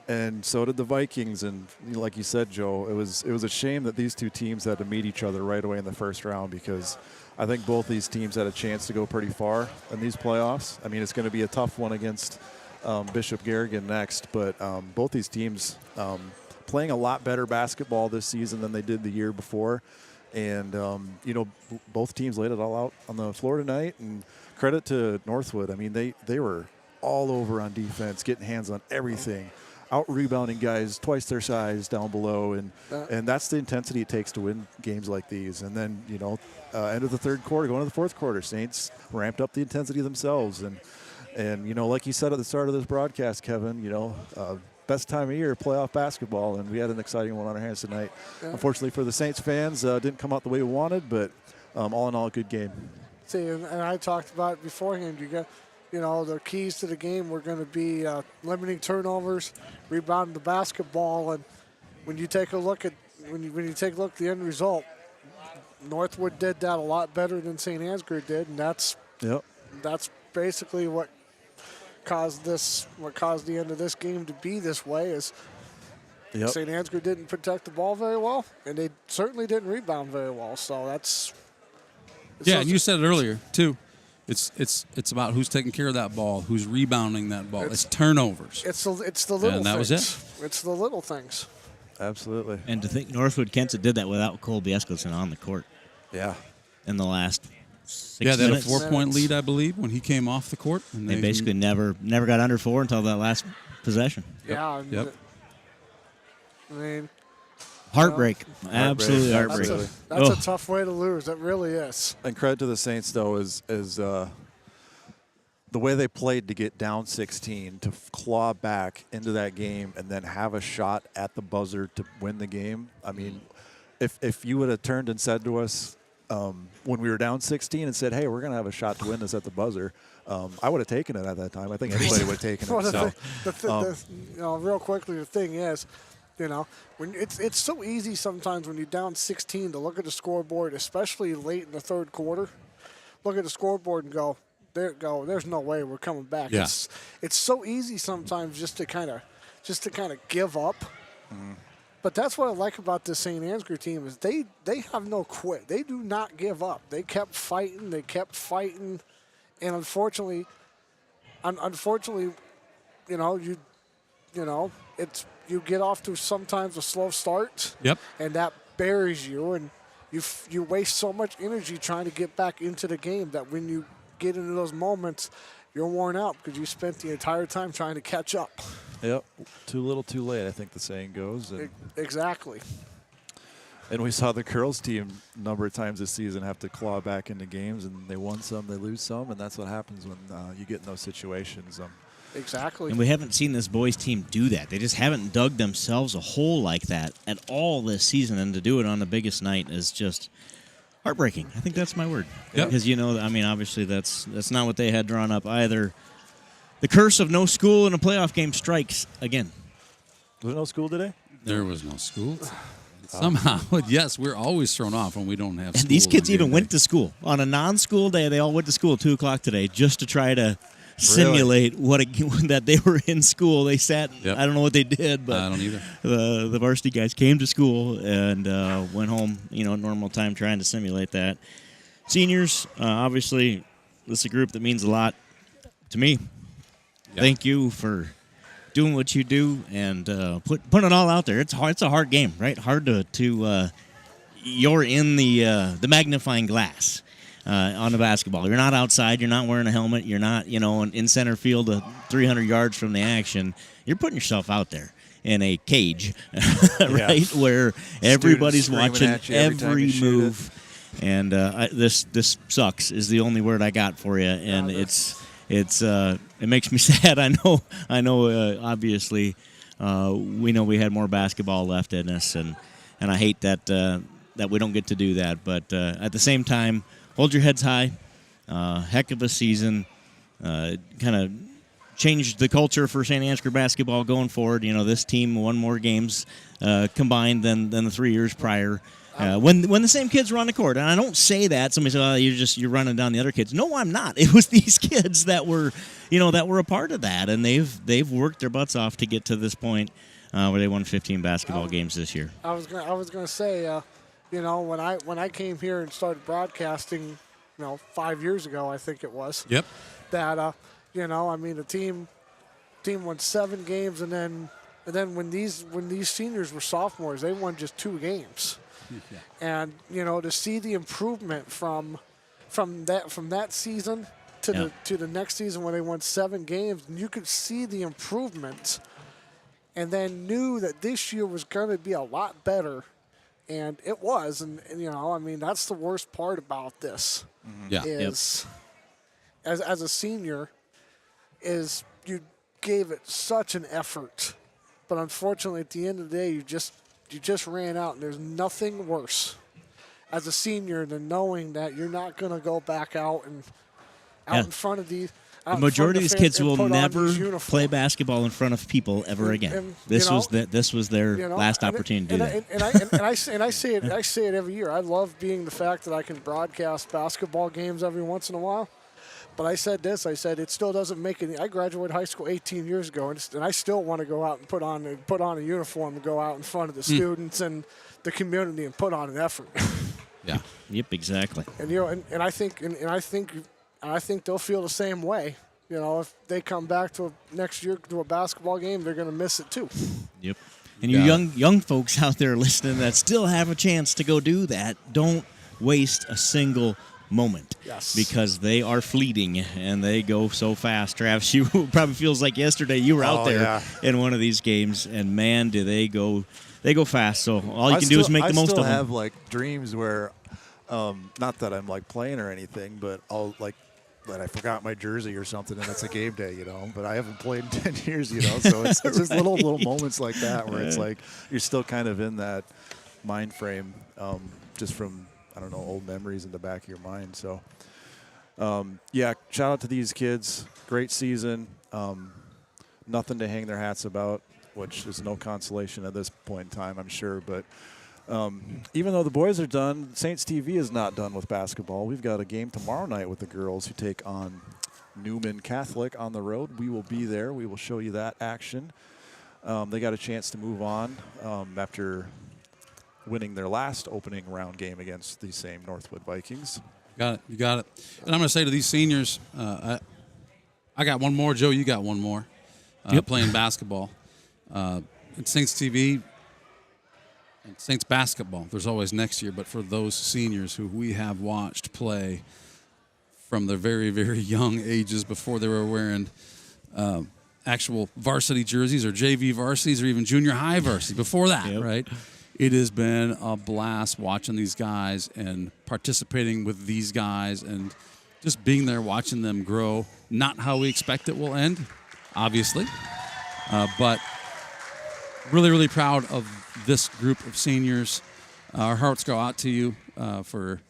and so did the Vikings. And like you said, Joe, it was a shame that these two teams had to meet each other right away in the first round, because I think both these teams had a chance to go pretty far in these playoffs. I mean, it's going to be a tough one against Bishop Garrigan next, but both these teams playing a lot better basketball this season than they did the year before. And, both teams laid it all out on the floor tonight, and credit to Northwood. I mean, they were all over on defense, getting hands on everything, out-rebounding guys twice their size down below, and that's the intensity it takes to win games like these. And then, end of the third quarter, going to the fourth quarter, Saints ramped up the intensity themselves. And like you said at the start of this broadcast, Kevin, best time of year, playoff basketball, and we had an exciting one on our hands tonight. Yeah. Unfortunately for the Saints fans, didn't come out the way we wanted, but all in all, a good game.
See, and I talked about it beforehand. You got, the keys to the game were going to be limiting turnovers, rebounding the basketball, and when you take a look at the end result, Northwood did that a lot better than Saint Ansgar did, and that's basically what caused the end of this game to be this way. Is Saint Ansgar didn't protect the ball very well, and they certainly didn't rebound very well. So that's
and you said it earlier too. It's about who's taking care of that ball, who's rebounding that ball. It's turnovers.
It's the little things.
And that was it.
It's the little things.
Absolutely.
And to think Northwood-Kensett did that without Colby Eskildsen on the court.
Yeah.
In the last 6
minutes. They had a 4-point lead, I believe, when he came off the court. And
they basically never got under 4 until that last possession.
Yeah.
Yep.
I mean,
heartbreak. Absolutely heartbreak.
That's a tough way to lose. It really is.
And credit to the Saints, though, is the way they played to get down 16, to claw back into that game and then have a shot at the buzzer to win the game. I mean, if you would have turned and said to us when we were down 16 and said, hey, we're going to have a shot to win this at the buzzer, I would have taken it at that time. I think anybody would have taken it.
Real quickly, the thing is, when it's so easy sometimes when you're down 16 to look at the scoreboard, especially late in the third quarter, look at the scoreboard and go, there's no way we're coming back.
Yeah.
It's so easy sometimes just to kind of give up. Mm-hmm. But that's what I like about this Saint Ansgar team is they have no quit. They do not give up. They kept fighting. And unfortunately, you get off to sometimes a slow start.
Yep.
And that buries you, and you waste so much energy trying to get back into the game that when you get into those moments, you're worn out because you spent the entire time trying to catch up.
Yep, too little, too late, I think the saying goes. And
Exactly.
And we saw the girls team a number of times this season have to claw back into games, and they won some, they lose some, and that's what happens when you get in those situations.
Exactly.
And we haven't seen this boys team do that. They just haven't dug themselves a hole like that at all this season, and to do it on the biggest night is just heartbreaking. I think that's my word.
Yep.
Because, obviously that's not what they had drawn up either. The curse of no school in a playoff game strikes again.
Was there no school today?
There was no school. Somehow, yes, we're always thrown off when we don't have school.
And these kids
on
even
game
went
day.
to school. On a non-school day, they all went to school at 2 o'clock today just to try to simulate that they were in school. They sat, I don't know what they did, but
I don't either.
The varsity guys came to school and went home, normal time trying to simulate that. Seniors, obviously, this is a group that means a lot to me.
Yeah.
Thank you for doing what you do and putting it all out there. It's hard. It's a hard game, right? Hard to you're in the magnifying glass on the basketball. You're not outside. You're not wearing a helmet. You're not, in center field 300 yards from the action. You're putting yourself out there in a cage, right? Where everybody's watching every move. And this sucks is the only word I got for you. And it makes me sad. I know. Obviously, we know we had more basketball left in us, and I hate that we don't get to do that. But at the same time, hold your heads high. Heck of a season. Kind of changed the culture for Saint Ansgar basketball going forward. This team won more games combined than the 3 years prior. When the same kids were on the court, and I don't say that somebody says, "Oh, you're running down the other kids." No, I'm not. It was these kids that were a part of that, and they've worked their butts off to get to this point where they won 15 basketball games this year.
I was gonna say, when I came here and started broadcasting, 5 years ago, I think it was.
Yep.
That the team won 7 games, and then when these seniors were sophomores, they won just 2 games.
Yeah.
And to see the improvement from that season to the next season when they won 7 games, and you could see the improvement, and then knew that this year was going to be a lot better, and it was. And that's the worst part about this.
Yeah.
Is as a senior, is you gave it such an effort, but unfortunately at the end of the day you just ran out, and there's nothing worse as a senior than knowing that you're not going to go back out in front of these.
The majority of these kids will never play basketball in front of people ever again. This was their last opportunity to do that.
And I say it every year. I love being the fact that I can broadcast basketball games every once in a while. But I said it still doesn't make any. I graduated high school 18 years ago, and I still want to go out and put on a uniform and go out in front of the students and the community and put on an effort.
Yeah.
Yep. Exactly.
And I think they'll feel the same way. If they come back to next year to a basketball game, they're going to miss it too.
Yep. And you young folks out there listening that still have a chance to go do that, don't waste a single moment.
Yes.
Because they are fleeting and they go so fast. Travis, you probably feels like yesterday you were out there in one of these games, and man, do they go fast. So all you can do is make the most of them.
I still have dreams where, not that I'm playing or anything, but I'll that I forgot my jersey or something, and it's a game day, But I haven't played in 10 years, So it's just little moments like that where it's you're still kind of in that mind frame, just from old memories in the back of your mind. So, shout out to these kids. Great season. Nothing to hang their hats about, which is no consolation at this point in time, I'm sure. But even though the boys are done, Saints TV is not done with basketball. We've got a game tomorrow night with the girls who take on Newman Catholic on the road. We will be there. We will show you that action. They got a chance to move on after winning their last opening round game against the same Northwood Vikings.
You got it. And I'm going to say to these seniors, I got one more. Joe, you got one more playing basketball. At Saints TV and Saints basketball, there's always next year, but for those seniors who we have watched play from their very, very young ages before they were wearing actual varsity jerseys or JV varsities or even junior high varsity. Before that, right? It has been a blast watching these guys and participating with these guys and just being there watching them grow. Not how we expect it will end, obviously, but really, really proud of this group of seniors. Our hearts go out to you for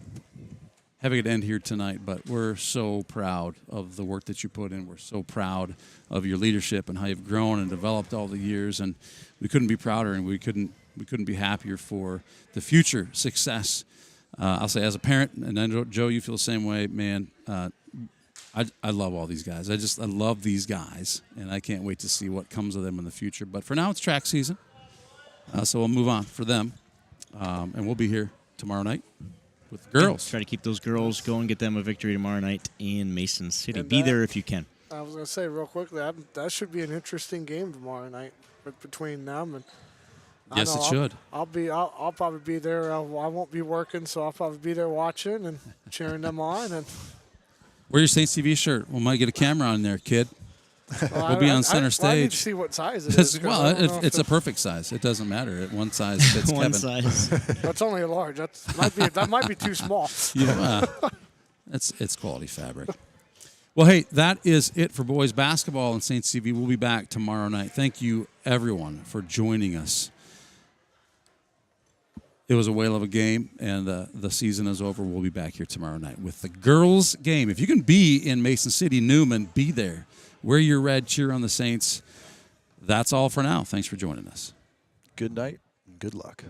having it end here tonight, but we're so proud of the work that you put in. We're so proud of your leadership and how you've grown and developed all the years, and we couldn't be prouder and we couldn't be happier for the future success. I'll say as a parent, and I know, Joe, you feel the same way, man. I love all these guys. I love these guys, and I can't wait to see what comes of them in the future. But for now, it's track season, so we'll move on for them, and we'll be here tomorrow night with the girls.
Try to keep those girls going, get them a victory tomorrow night in Mason City.
And
be there if you can.
I was going to say real quickly, that should be an interesting game tomorrow night between them and.
Yes, it should.
I'll probably be there. I won't be working, so I'll probably be there watching and cheering them on. And
wear your Saints TV shirt. We might get a camera on there, kid. We'll be on center stage.
I need to see what size it is.
Well, it's a perfect size. It doesn't matter. One size fits
One
Kevin.
size.
That's only a large. That might be too small.
Yeah, it's quality fabric. Well, hey, that is it for boys basketball and Saints TV. We'll be back tomorrow night. Thank you, everyone, for joining us. It was a whale of a game, and the season is over. We'll be back here tomorrow night with the girls' game. If you can be in Mason City, Newman, be there. Wear your red, cheer on the Saints. That's all for now. Thanks for joining us.
Good night and good luck.